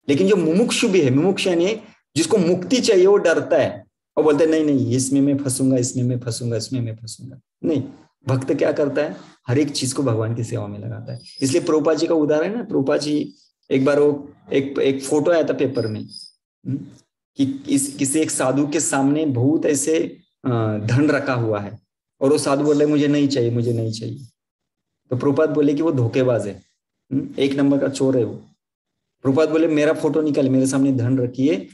लेकिन जो मुमुक्षु भी है, मुमुक्षु यानी जिसको मुक्ति चाहिए, वो डरता है और बोलता है नहीं नहीं इसमें मैं फंसूंगा, इसमें मैं फंसूंगा, इसमें मैं फंसूंगा। नहीं, भक्त क्या करता है? हर एक चीज को भगवान की सेवा में लगाता है। इसलिए प्रभुपाद जी का उदाहरण है ना, प्रभुपाद जी एक बार वो एक फोटो आया था पेपर में कि किसी एक साधु के सामने बहुत ऐसे धन रखा हुआ है और वो साधु बोल रहे मुझे नहीं चाहिए, मुझे नहीं चाहिए। तो प्रभुपाद बोले कि वो धोखेबाज है, एक नंबर का चोर है वो। प्रभुपाद बोले मेरा फोटो निकाले, मेरे सामने धन रखिए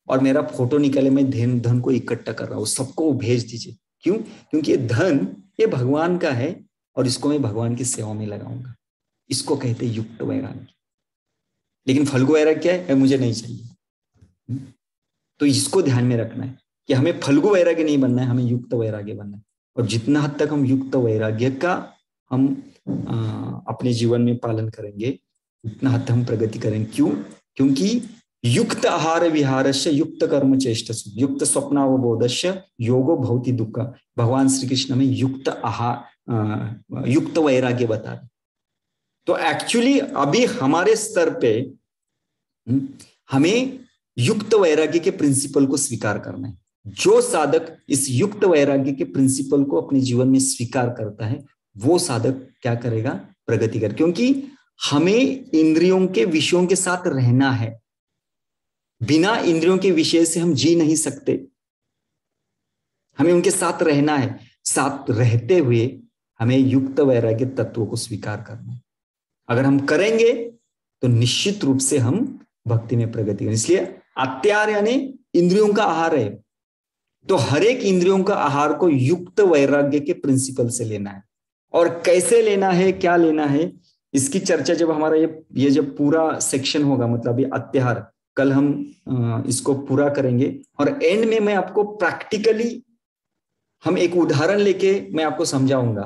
और मेरा फोटो निकाले, मैं धन को इकट्ठा कर रहा हूँ, सबको भेज दीजिए। क्यों? क्योंकि ये धन ये भगवान का है और इसको मैं भगवान की सेवा में लगाऊंगा। इसको कहते युक्त वैराग्य। लेकिन फल्गु वैराग्य क्या है? मुझे नहीं चाहिए। तो इसको ध्यान में रखना है कि हमें फल्गु वैराग्य नहीं बनना है, हमें युक्त वैराग्य बनना है। और जितना हद तक हम युक्त वैराग्य का हम अपने जीवन में पालन करेंगे उतना हद तक हम प्रगति करेंगे। क्यों? क्योंकि युक्त आहार विहारस्य युक्त कर्म चेष्टसु युक्त स्वप्नावबोधस्य योगो भवति दुःख। भगवान श्री कृष्ण में युक्त आहार युक्त वैराग्य बता रहे। तो एक्चुअली अभी हमारे स्तर पे हमें युक्त वैराग्य के प्रिंसिपल को स्वीकार करना है। जो साधक इस युक्त वैराग्य के प्रिंसिपल को अपने जीवन में स्वीकार करता है वो साधक क्या करेगा? प्रगति कर। क्योंकि हमें इंद्रियों के विषयों के साथ रहना है। बिना इंद्रियों के विषय से हम जी नहीं सकते, हमें उनके साथ रहना है। साथ रहते हुए हमें युक्त वैराग्य तत्व को स्वीकार करना है। अगर हम करेंगे तो निश्चित रूप से हम भक्ति में प्रगति करेंगे। इसलिए अत्याहार यानी इंद्रियों का आहार है। तो हर एक इंद्रियों का आहार को युक्त वैराग्य के प्रिंसिपल से लेना है। और कैसे लेना है, क्या लेना है, इसकी चर्चा जब हमारा ये जब पूरा सेक्शन होगा, मतलब ये अत्याहार, कल हम इसको पूरा करेंगे और एंड में मैं आपको प्रैक्टिकली हम एक उदाहरण लेके मैं आपको समझाऊंगा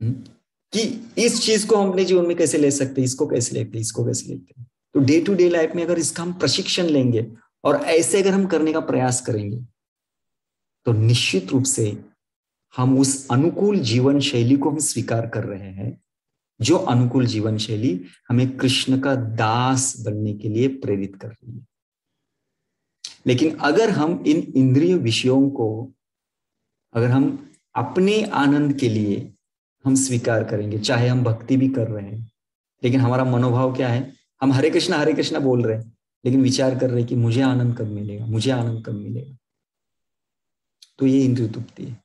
कि इस चीज को हम अपने जीवन में कैसे ले सकते हैं, इसको कैसे लेते हैं, इसको कैसे लेते हैं। तो डे टू डे लाइफ में अगर इसका हम प्रशिक्षण लेंगे और ऐसे अगर हम करने का प्रयास करेंगे तो निश्चित रूप से हम उस अनुकूल जीवन शैली को हम स्वीकार कर रहे हैं, जो अनुकूल जीवन शैली हमें कृष्ण का दास बनने के लिए प्रेरित कर रही है। लेकिन अगर हम इन इंद्रिय विषयों को अगर हम अपने आनंद के लिए हम स्वीकार करेंगे, चाहे हम भक्ति भी कर रहे हैं, लेकिन हमारा मनोभाव क्या है? हम हरे कृष्णा बोल रहे हैं, लेकिन विचार कर रहे हैं कि मुझे आनंद कब मिलेगा, मुझे आनंद कब मिलेगा। तो ये इंद्रिय तृप्ति है।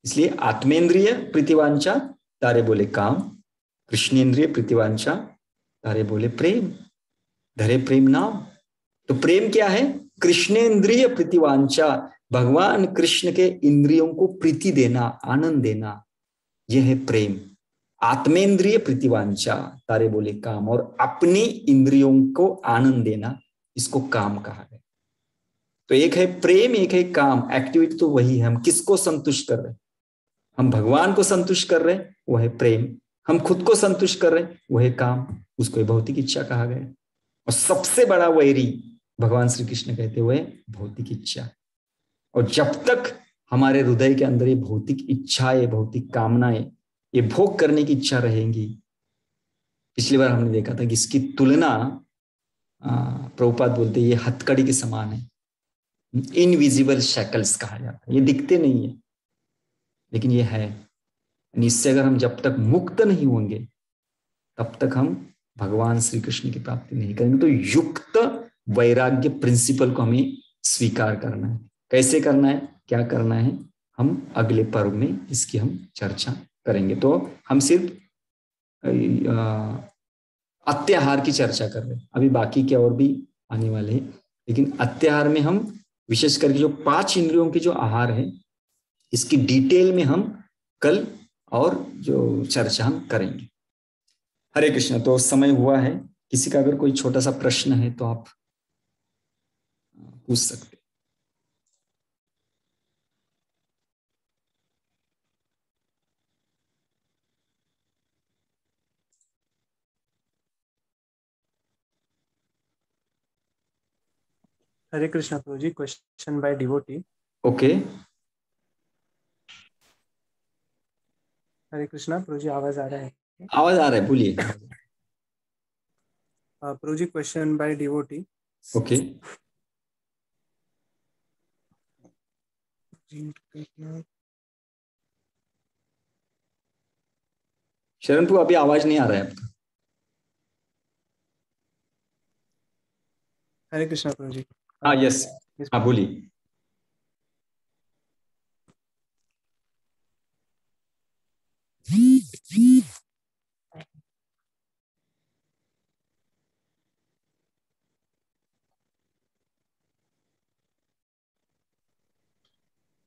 इसलिए आत्मेंद्रिय प्रीतिवांछा तारे बोले काम, कृष्णेंद्रिय प्रीतिवांछा तारे बोले प्रेम, धरे प्रेम नाम। तो प्रेम क्या है? कृष्णेंद्रिय प्रीतिवांछा, भगवान कृष्ण के इंद्रियों को प्रीति देना, आनंद देना, यह है प्रेम। आत्मेंद्रिय प्रीतिवांछा तारे बोले काम, और अपनी इंद्रियों को आनंद देना, इसको काम कहा गया। तो एक है प्रेम, एक है काम। एक्टिविटी तो वही है, हम किसको संतुष्ट कर रहे हैं? हम भगवान को संतुष्ट कर रहे हैं, वो है प्रेम। हम खुद को संतुष्ट कर रहे हैं, वो है काम, उसको भौतिक इच्छा कहा गया। और सबसे बड़ा वैरी भगवान श्री कृष्ण कहते हुए भौतिक इच्छा। और जब तक हमारे हृदय के अंदर ये भौतिक इच्छाएं, भौतिक कामनाएं, ये भोग करने की इच्छा रहेंगी, पिछली बार हमने देखा था कि इसकी तुलना प्रभुपाद बोलते ये हथकड़ी के समान है। इनविजिबल शैकल्स कहा जाता है। ये दिखते नहीं है लेकिन ये है। इससे अगर हम जब तक मुक्त नहीं होंगे तब तक हम भगवान श्री कृष्ण की प्राप्ति नहीं करेंगे। तो युक्त वैराग्य प्रिंसिपल को हमें स्वीकार करना है। कैसे करना है, क्या करना है, हम अगले पर्व में इसकी हम चर्चा करेंगे। तो हम सिर्फ अत्याहार की चर्चा कर रहे हैं, अभी बाकी के और भी आने वाले हैं, लेकिन अत्याहार में हम विशेष करके जो 5 इंद्रियों के जो आहार है इसकी डिटेल में हम कल और जो चर्चा हम करेंगे। हरे कृष्ण। तो समय हुआ है, किसी का अगर कोई छोटा सा प्रश्न है तो आप पूछ सकते। हरे कृष्णा प्रभु जी, क्वेश्चन बाय डिवोटी। ओके, हरे कृष्णा प्रभु जी, आवाज आ रहा है? आवाज आ रहा है, बोलिए। प्रभु जी, question by devotee. Okay, Sharanpur अभी आवाज नहीं आ रहा है आपका। हरे कृष्णा प्रभु जी। हाँ, यस, हाँ बोलिए।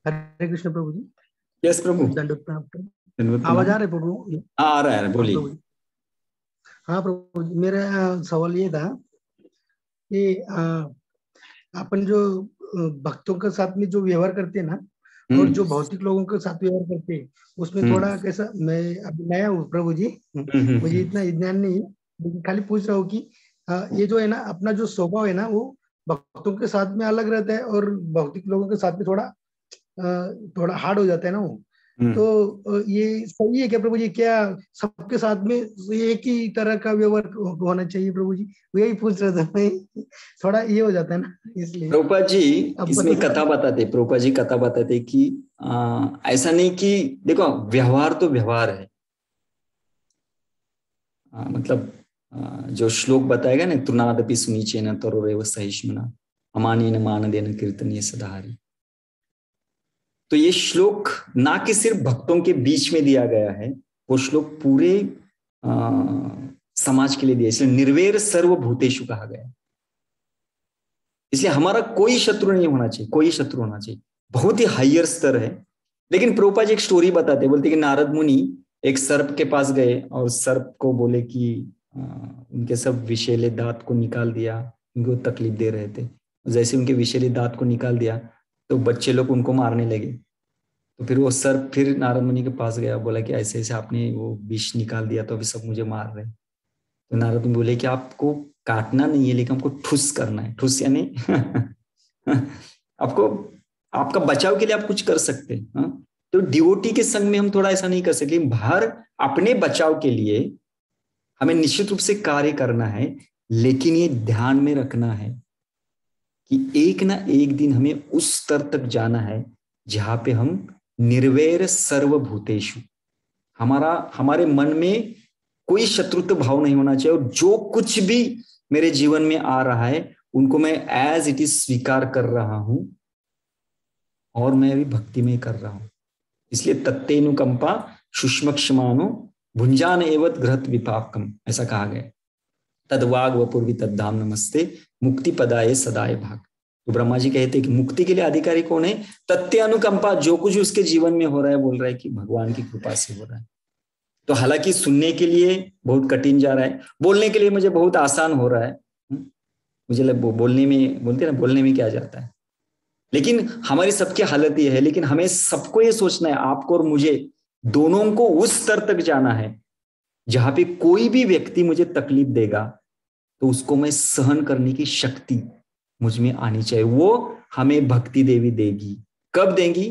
हरे कृष्ण प्रभु जी। यस प्रभु, दंडवत प्रणाम। धन्यवाद। आवाज आ रही है प्रभु? हाँ, आ रहा है, हाँ बोलिए। प्रभु जी। हाँ प्रभु जी, मेरा सवाल ये था कि अपन जो भक्तों के साथ में जो व्यवहार करते हैं ना, और जो भौतिक लोगों के साथ व्यवहार करते हैं, उसमें थोड़ा कैसा, मैं अभी नया हूँ प्रभु जी, मुझे इतना ज्ञान नहीं है, लेकिन खाली पूछ रहा हूँ कि ये जो है ना, अपना जो स्वभाव है ना, वो भक्तों के साथ में अलग रहता है और भौतिक लोगों के साथ में थोड़ा हार्ड हो जाता है ना वो। तो ये सही है क्या प्रभु जी? क्या सबके साथ में एक ही तरह का व्यवहार होना चाहिए प्रभु जी? यही पूछ रहा था मैं, थोड़ा ये हो जाता है ना, इसलिए। प्रभुपाद जी अब इसमें कथा बताते, प्रभुपाद जी कथा बताते कि ऐसा नहीं कि देखो व्यवहार तो व्यवहार है। मतलब जो श्लोक बताएगा ना, तृणादपि सुनीचेन तरोरेव सहिष्णुना अमानेन मानदेन कीर्तनीय सदाहरि। तो ये श्लोक ना कि सिर्फ भक्तों के बीच में दिया गया है, वो श्लोक पूरे समाज के लिए दिया, इसलिए निर्वैर सर्वभूतेषु कहा गया। इसलिए हमारा कोई शत्रु नहीं होना चाहिए, कोई शत्रु होना चाहिए, बहुत ही हायर स्तर है। लेकिन प्रभुपाद जी एक स्टोरी बताते, बोलते कि नारद मुनि एक सर्प के पास गए और सर्प को बोले कि उनके सब विषैले दांत को निकाल दिया, उनको तकलीफ दे रहे थे। जैसे उनके विषैले दांत को निकाल दिया तो बच्चे लोग उनको मारने लगे। तो फिर वो सर्प फिर नारद मुनि के पास गया, बोला कि ऐसे ऐसे आपने वो विष निकाल दिया तो अभी सब मुझे मार रहे। तो नारद मुनि बोले कि आपको काटना नहीं है, लेकिन हमको ठुस करना है। ठुस यानी आपको, आपका बचाव के लिए आप कुछ कर सकते हैं। तो डिवोटी के संग में हम थोड़ा ऐसा नहीं कर सकते, बाहर अपने बचाव के लिए हमें निश्चित रूप से कार्य करना है, लेकिन ये ध्यान में रखना है कि एक ना एक दिन हमें उस स्तर तक जाना है जहां पे हम निर्वैर सर्वभूतेषु, हमारे मन में कोई शत्रुत्व भाव नहीं होना चाहिए, और जो कुछ भी मेरे जीवन में आ रहा है उनको मैं एज इट इज स्वीकार कर रहा हूं और मैं भी भक्ति में कर रहा हूं। इसलिए तत्तेनुकंपा शुष्मक्षमानो भुंजान एवत घृत विपाकम, ऐसा कहा गया। तदवाग वपुर्वी तद्धाम नमस्ते मुक्ति पदाय सदाय भाग। तो ब्रह्मा जी कहते हैं कि मुक्ति के लिए अधिकारी कौन है? तत्ते अनुकंपा, जो कुछ उसके जीवन में हो रहा है बोल रहा है कि भगवान की कृपा से हो रहा है। तो हालांकि सुनने के लिए बहुत कठिन जा रहा है, बोलने के लिए मुझे बहुत आसान हो रहा है। मुझे बोलने में, बोलते हैं ना, बोलने में क्या जाता है, लेकिन हमारी सबकी हालत ये है। लेकिन हमें सबको ये सोचना है, आपको और मुझे दोनों को उस स्तर तक जाना है जहां पे कोई भी व्यक्ति मुझे तकलीफ देगा तो उसको मैं सहन करने की शक्ति मुझ में आनी चाहिए। वो हमें भक्ति देवी देगी। कब देगी?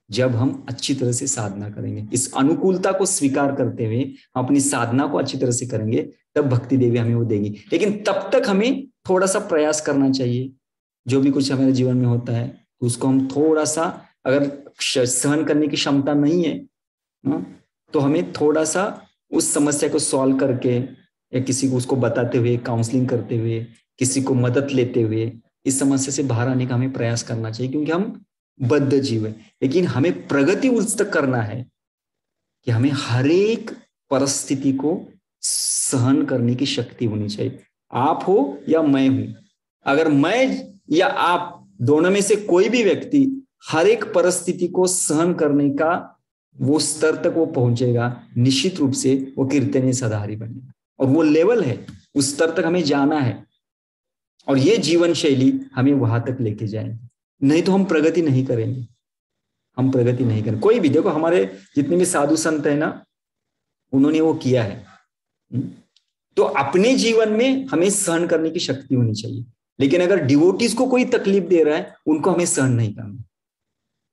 जब हम अच्छी तरह से साधना करेंगे, इस अनुकूलता को स्वीकार करते हुए हम अपनी साधना को अच्छी तरह से करेंगे, तब भक्ति देवी हमें वो देगी। लेकिन तब तक हमें थोड़ा सा प्रयास करना चाहिए। जो भी कुछ हमारे जीवन में होता है उसको हम थोड़ा सा, अगर सहन करने की क्षमता नहीं है तो हमें थोड़ा सा उस समस्या को सॉल्व करके, या किसी को उसको बताते हुए, काउंसलिंग करते हुए, किसी को मदद लेते हुए इस समस्या से बाहर आने का हमें प्रयास करना चाहिए, क्योंकि हम बद्ध जीव है। लेकिन हमें प्रगति उस तक करना है कि हमें हर एक परिस्थिति को सहन करने की शक्ति होनी चाहिए। आप हो या मैं हूं, अगर मैं या आप दोनों में से कोई भी व्यक्ति हर एक परिस्थिति को सहन करने का वो स्तर तक वो पहुंचेगा, निश्चित रूप से वो कीर्तनीय सदाहरि बनेगा। और वो लेवल है, उस स्तर तक हमें जाना है, और ये जीवन शैली हमें वहां तक लेके जाएंगे। नहीं तो हम प्रगति नहीं करेंगे, हम प्रगति नहीं करेंगे। कोई भी देखो, हमारे जितने भी साधु संत है ना, उन्होंने वो किया है। तो अपने जीवन में हमें सहन करने की शक्ति होनी चाहिए, लेकिन अगर डिवोटीज को कोई तकलीफ दे रहा है, उनको हमें सहन नहीं करना।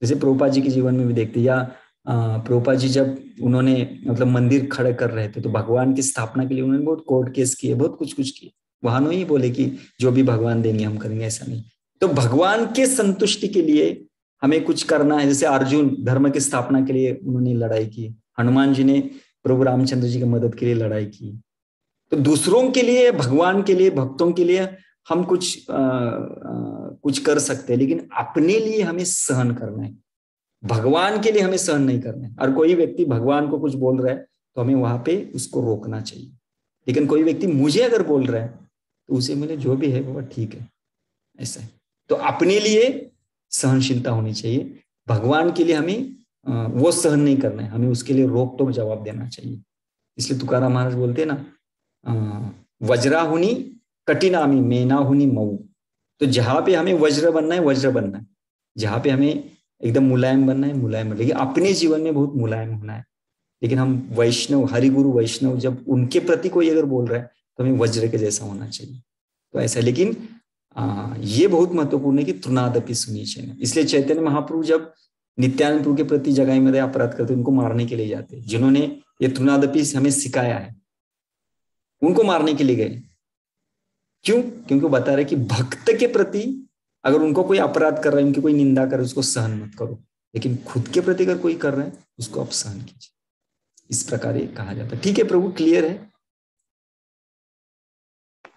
जैसे प्रभुपाद जी के जीवन में भी देखते, या प्रभुपाद जी जब उन्होंने मतलब मंदिर खड़े कर रहे थे, तो भगवान की स्थापना के लिए उन्होंने बहुत कोर्ट केस किए, बहुत कुछ किए। वहां नहीं बोले कि जो भी भगवान देंगे हम करेंगे, ऐसा नहीं। तो भगवान के संतुष्टि के लिए हमें कुछ करना है। जैसे अर्जुन धर्म की स्थापना के लिए उन्होंने लड़ाई की, हनुमान जी ने प्रभु रामचंद्र जी की मदद के लिए लड़ाई की। तो दूसरों के लिए, भगवान के लिए, भक्तों के लिए हम कुछ कर सकते हैं, लेकिन अपने लिए हमें सहन करना है। भगवान के लिए हमें सहन नहीं करना है। और कोई व्यक्ति भगवान को कुछ बोल रहा है तो हमें वहां पे उसको रोकना चाहिए। लेकिन कोई व्यक्ति मुझे अगर बोल रहा है तो उसे मिले जो भी है वो ठीक है, ऐसा है। तो अपने लिए सहनशीलता होनी चाहिए, भगवान के लिए हमें वो सहन नहीं करना है, हमें उसके लिए रोक टोक जवाब देना चाहिए। इसलिए तुकाराम महाराज बोलते हैं ना, वज्रा हुनी कठिनामी मेना हुनी मऊ। तो जहां पे हमें वज्र बनना है, वज्र बनना है। जहां पे हमें एकदम मुलायम बनना है, मुलायम बनना है। लेकिन अपने जीवन में बहुत मुलायम होना है। लेकिन हम वैष्णव, हरिगुरु वैष्णव, जब उनके प्रति कोई अगर बोल रहा है तो हमें वज्र के जैसा होना चाहिए। तो ऐसा, लेकिन ये बहुत महत्वपूर्ण है कि तृणादपि सुनिश्चय। इसलिए चैतन्य महाप्रभु जब नित्यानंद प्रभु के प्रति जगह में अपराध करते, उनको मारने के लिए जाते। जिन्होंने ये तृणादपि हमें सिखाया है, उनको मारने के लिए गए। क्यों? क्योंकि बता रहे कि भक्त के प्रति अगर उनको कोई अपराध कर रहा है, उनकी कोई निंदा कर रहा है, उसको सहन मत करो, लेकिन खुद के प्रति अगर कोई कर रहा है उसको आप सहन कीजिए। इस प्रकार ये कहा जाता है। ठीक है प्रभु, क्लियर है?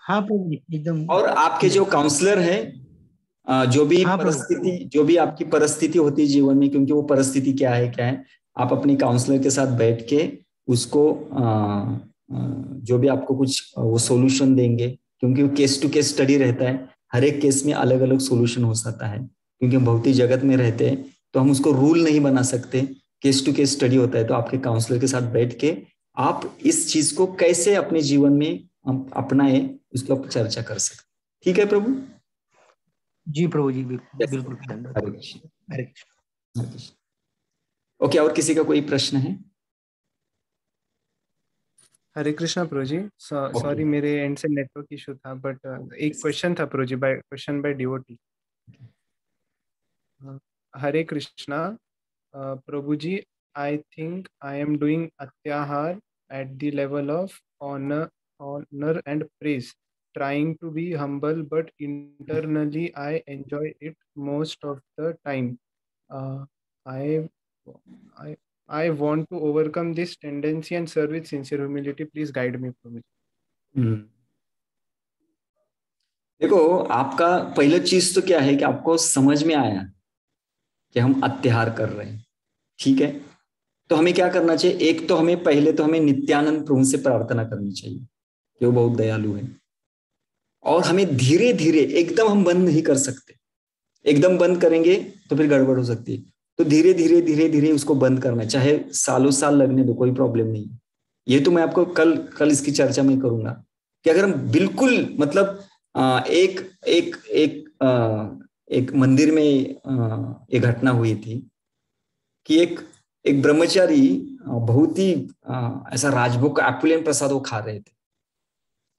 हाँ प्रभु जी, एकदम। और आपके जो काउंसलर है, जो भी हाँ परिस्थिति, जो भी आपकी परिस्थिति होती है जीवन में, क्योंकि वो परिस्थिति क्या है, आप अपनी काउंसलर के साथ बैठ के उसको जो भी आपको कुछ वो सॉल्यूशन देंगे, क्योंकि वो केस टू केस स्टडी रहता है। हर एक केस में अलग अलग सॉल्यूशन हो सकता है, क्योंकि हम भौतिक जगत में रहते हैं, तो हम उसको रूल नहीं बना सकते। केस टू केस स्टडी होता है। तो आपके काउंसलर के साथ बैठ के आप इस चीज को कैसे अपने जीवन में अपनाए, उसको आप चर्चा कर सकते। ठीक है प्रभु जी? प्रभु जी बिल्कुल Yes. बिल्कुल। हरे कृष्ण। हरे कृष्ण। हरे कृष्ण। ओके, और किसी का कोई प्रश्न है? हरे कृष्णा प्रभु जी, सॉरी मेरे एंड से नेटवर्क इशू था, बट एक क्वेश्चन था प्रभु जी, question by devotee. Hare Krishna प्रभु जी, I think I am doing अत्याहार at the level of honor and praise, trying to be humble, but internally I enjoy it most of the time. I want to overcome this tendency and serve with sincere humility. Please guide me, Prabhuji. देखो, आपका पहला चीज तो क्या है कि आपको समझ में आया कि हम अत्याहार कर रहे हैं। ठीक है, तो हमें क्या करना चाहिए? एक तो हमें पहले तो हमें नित्यानंद प्रभु से प्रार्थना करनी चाहिए कि वो बहुत दयालु है, और हमें धीरे धीरे, एकदम हम बंद नहीं कर सकते। एकदम बंद करेंगे तो फिर गड़बड़ हो सकती है। तो धीरे धीरे धीरे धीरे उसको बंद करना है, चाहे सालों साल लगने दो, कोई प्रॉब्लम नहीं। ये तो मैं आपको कल इसकी चर्चा में करूंगा कि अगर हम बिल्कुल मतलब एक मंदिर में एक घटना हुई थी कि एक ब्रह्मचारी बहुत ही ऐसा राजभोग का एपुलेंट प्रसाद वो खा रहे थे।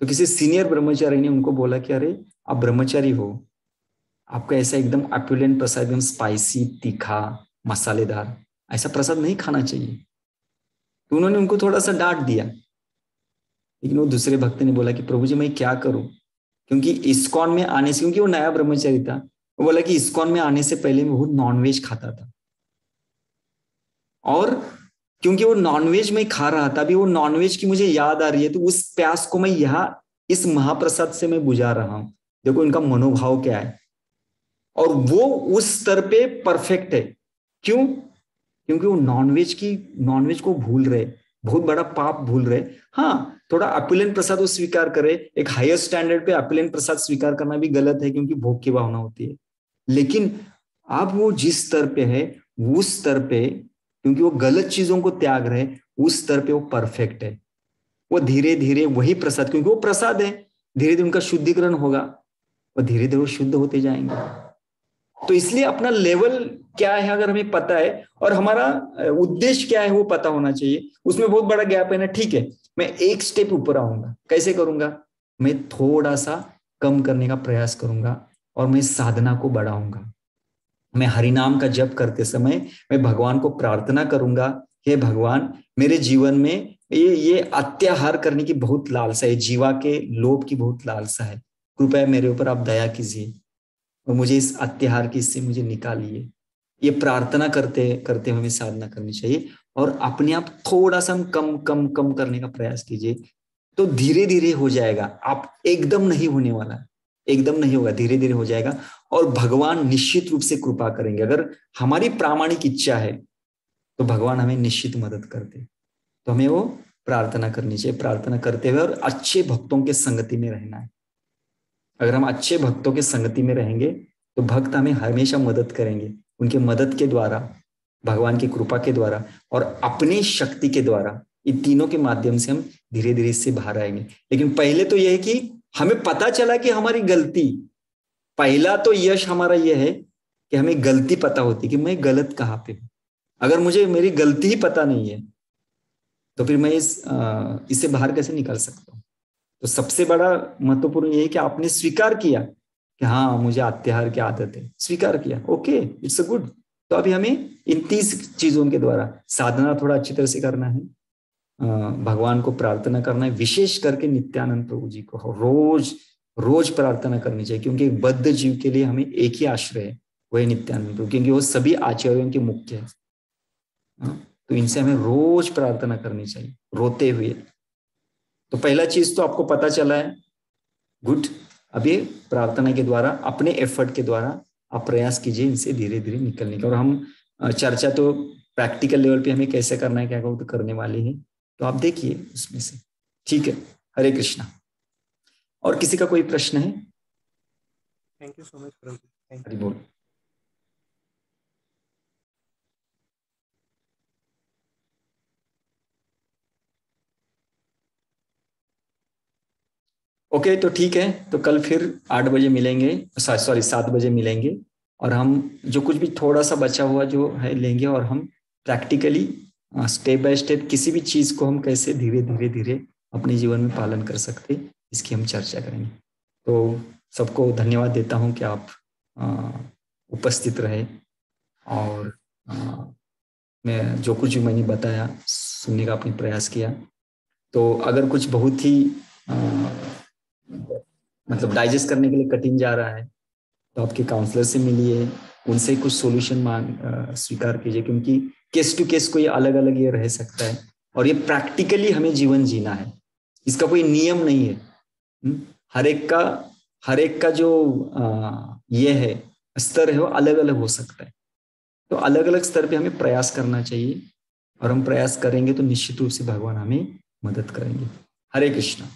तो किसी सीनियर ब्रह्मचारी ने उनको बोला कि अरे आप ब्रह्मचारी हो, आपको ऐसा एकदम एपुलेंट प्रसाद, एकदम स्पाइसी, तीखा, मसालेदार ऐसा प्रसाद नहीं खाना चाहिए। तो उन्होंने उनको थोड़ा सा डांट दिया। लेकिन वो दूसरे भक्त ने बोला कि प्रभु जी मैं क्या करूं, क्योंकि इस्कॉन में आने से, क्योंकि वो नया ब्रह्मचारी था, वो बोला कि इस्कॉन में आने से पहले मैं बहुत नॉनवेज खाता था, और क्योंकि वो नॉनवेज में खा रहा था, अभी वो नॉनवेज की मुझे याद आ रही है, तो उस प्यास को मैं यहाँ इस महाप्रसाद से मैं बुझा रहा हूं। देखो इनका मनोभाव क्या है, और वो उस स्तर पे परफेक्ट है। क्यों? क्योंकि वो नॉनवेज को भूल रहे, बहुत बड़ा पाप भूल रहे। हाँ, थोड़ा एपुलेंट प्रसाद वो स्वीकार करे, एक हायर स्टैंडर्ड पे एपुलेंट प्रसाद स्वीकार करना भी गलत है, क्योंकि भोग की भावना होती है। लेकिन अब वो जिस स्तर पे है, उस स्तर पे, क्योंकि वो गलत चीजों को त्याग रहे, उस स्तर पे वो परफेक्ट है। वो धीरे धीरे वही प्रसाद, क्योंकि वो प्रसाद है, धीरे धीरे उनका शुद्धिकरण होगा और धीरे धीरे वो शुद्ध होते जाएंगे। तो इसलिए अपना लेवल क्या है अगर हमें पता है और हमारा उद्देश्य क्या है वो पता होना चाहिए। उसमें बहुत बड़ा गैप है ना, ठीक है, मैं एक स्टेप ऊपर आऊंगा, कैसे करूंगा, मैं थोड़ा सा कम करने का प्रयास करूंगा और मैं साधना को बढ़ाऊंगा। मैं हरिनाम का जप करते समय मैं भगवान को प्रार्थना करूंगा, हे भगवान मेरे जीवन में ये अत्याहार करने की बहुत लालसा है, जीवा के लोभ की बहुत लालसा है, कृपया मेरे ऊपर आप दया कीजिए और मुझे इस अत्याहार की इससे मुझे निकालिए। ये प्रार्थना करते करते हमें साधना करनी चाहिए और अपने आप थोड़ा सा हम कम कम कम करने का प्रयास कीजिए, तो धीरे धीरे हो जाएगा। आप एकदम नहीं होने वाला, एकदम नहीं होगा, धीरे धीरे हो जाएगा और भगवान निश्चित रूप से कृपा करेंगे। अगर हमारी प्रामाणिक इच्छा है तो भगवान हमें निश्चित मदद करते, तो हमें वो प्रार्थना करनी चाहिए, प्रार्थना करते हुए और अच्छे भक्तों के संगति में रहना है। अगर हम अच्छे भक्तों के संगति में रहेंगे तो भक्त हमें हमेशा मदद करेंगे, उनके मदद के द्वारा, भगवान की कृपा के द्वारा और अपनी शक्ति के द्वारा, इन तीनों के माध्यम से हम धीरे धीरे इससे बाहर आएंगे। लेकिन पहले तो यह है कि हमें पता चला कि हमारी गलती, पहला तो यश हमारा यह है कि हमें गलती पता होती कि मैं गलत कहाँ पे हूं। अगर मुझे मेरी गलती ही पता नहीं है तो फिर मैं इससे बाहर कैसे निकल सकता हूँ। तो सबसे बड़ा महत्वपूर्ण ये है कि आपने स्वीकार किया कि हाँ मुझे अत्याहार की आदत है, स्वीकार किया, ओके इट्स अ गुड। तो अभी हमें इन 30 चीजों के द्वारा साधना थोड़ा अच्छी तरह से करना है, भगवान को प्रार्थना करना है, विशेष करके नित्यानंद प्रभु जी को रोज रोज प्रार्थना करनी चाहिए, क्योंकि बद्ध जीव के लिए हमें एक ही आश्रय है, वही नित्यानंद प्रभु, क्योंकि वो सभी आचार्यों के मुख्य है। तो इनसे हमें रोज प्रार्थना करनी चाहिए रोते हुए। तो पहला चीज तो आपको पता चला है, गुड। अब ये प्रार्थना के द्वारा, अपने एफर्ट के द्वारा आप प्रयास कीजिए इनसे धीरे धीरे निकलने का। और हम चर्चा तो प्रैक्टिकल लेवल पे हमें कैसे करना है क्या तो करने वाले हैं, तो आप देखिए उसमें से, ठीक है। हरे कृष्णा। और किसी का कोई प्रश्न है? थैंक यू सो मच प्रभु। हरि बोल। ओके तो ठीक है, तो कल फिर 8 बजे मिलेंगे, सॉरी 7 बजे मिलेंगे और हम जो कुछ भी थोड़ा सा बचा हुआ जो है लेंगे और हम प्रैक्टिकली स्टेप बाय स्टेप किसी भी चीज को हम कैसे धीरे धीरे धीरे अपने जीवन में पालन कर सकते, इसकी हम चर्चा करेंगे। तो सबको धन्यवाद देता हूं कि आप उपस्थित रहे और मैं जो कुछ भी मैंने बताया सुनने का अपने प्रयास किया। तो अगर कुछ बहुत ही मतलब डाइजेस्ट करने के लिए कठिन जा रहा है तो आपके काउंसलर से मिलिए, उनसे कुछ सॉल्यूशन स्वीकार कीजिए, क्योंकि केस टू केस कोई अलग अलग ये रह सकता है और ये प्रैक्टिकली हमें जीवन जीना है, इसका कोई नियम नहीं है। हर एक का जो ये है स्तर है वो अलग अलग हो सकता है, तो अलग अलग स्तर पे हमें प्रयास करना चाहिए और हम प्रयास करेंगे तो निश्चित रूप से भगवान हमें मदद करेंगे। हरे कृष्णा।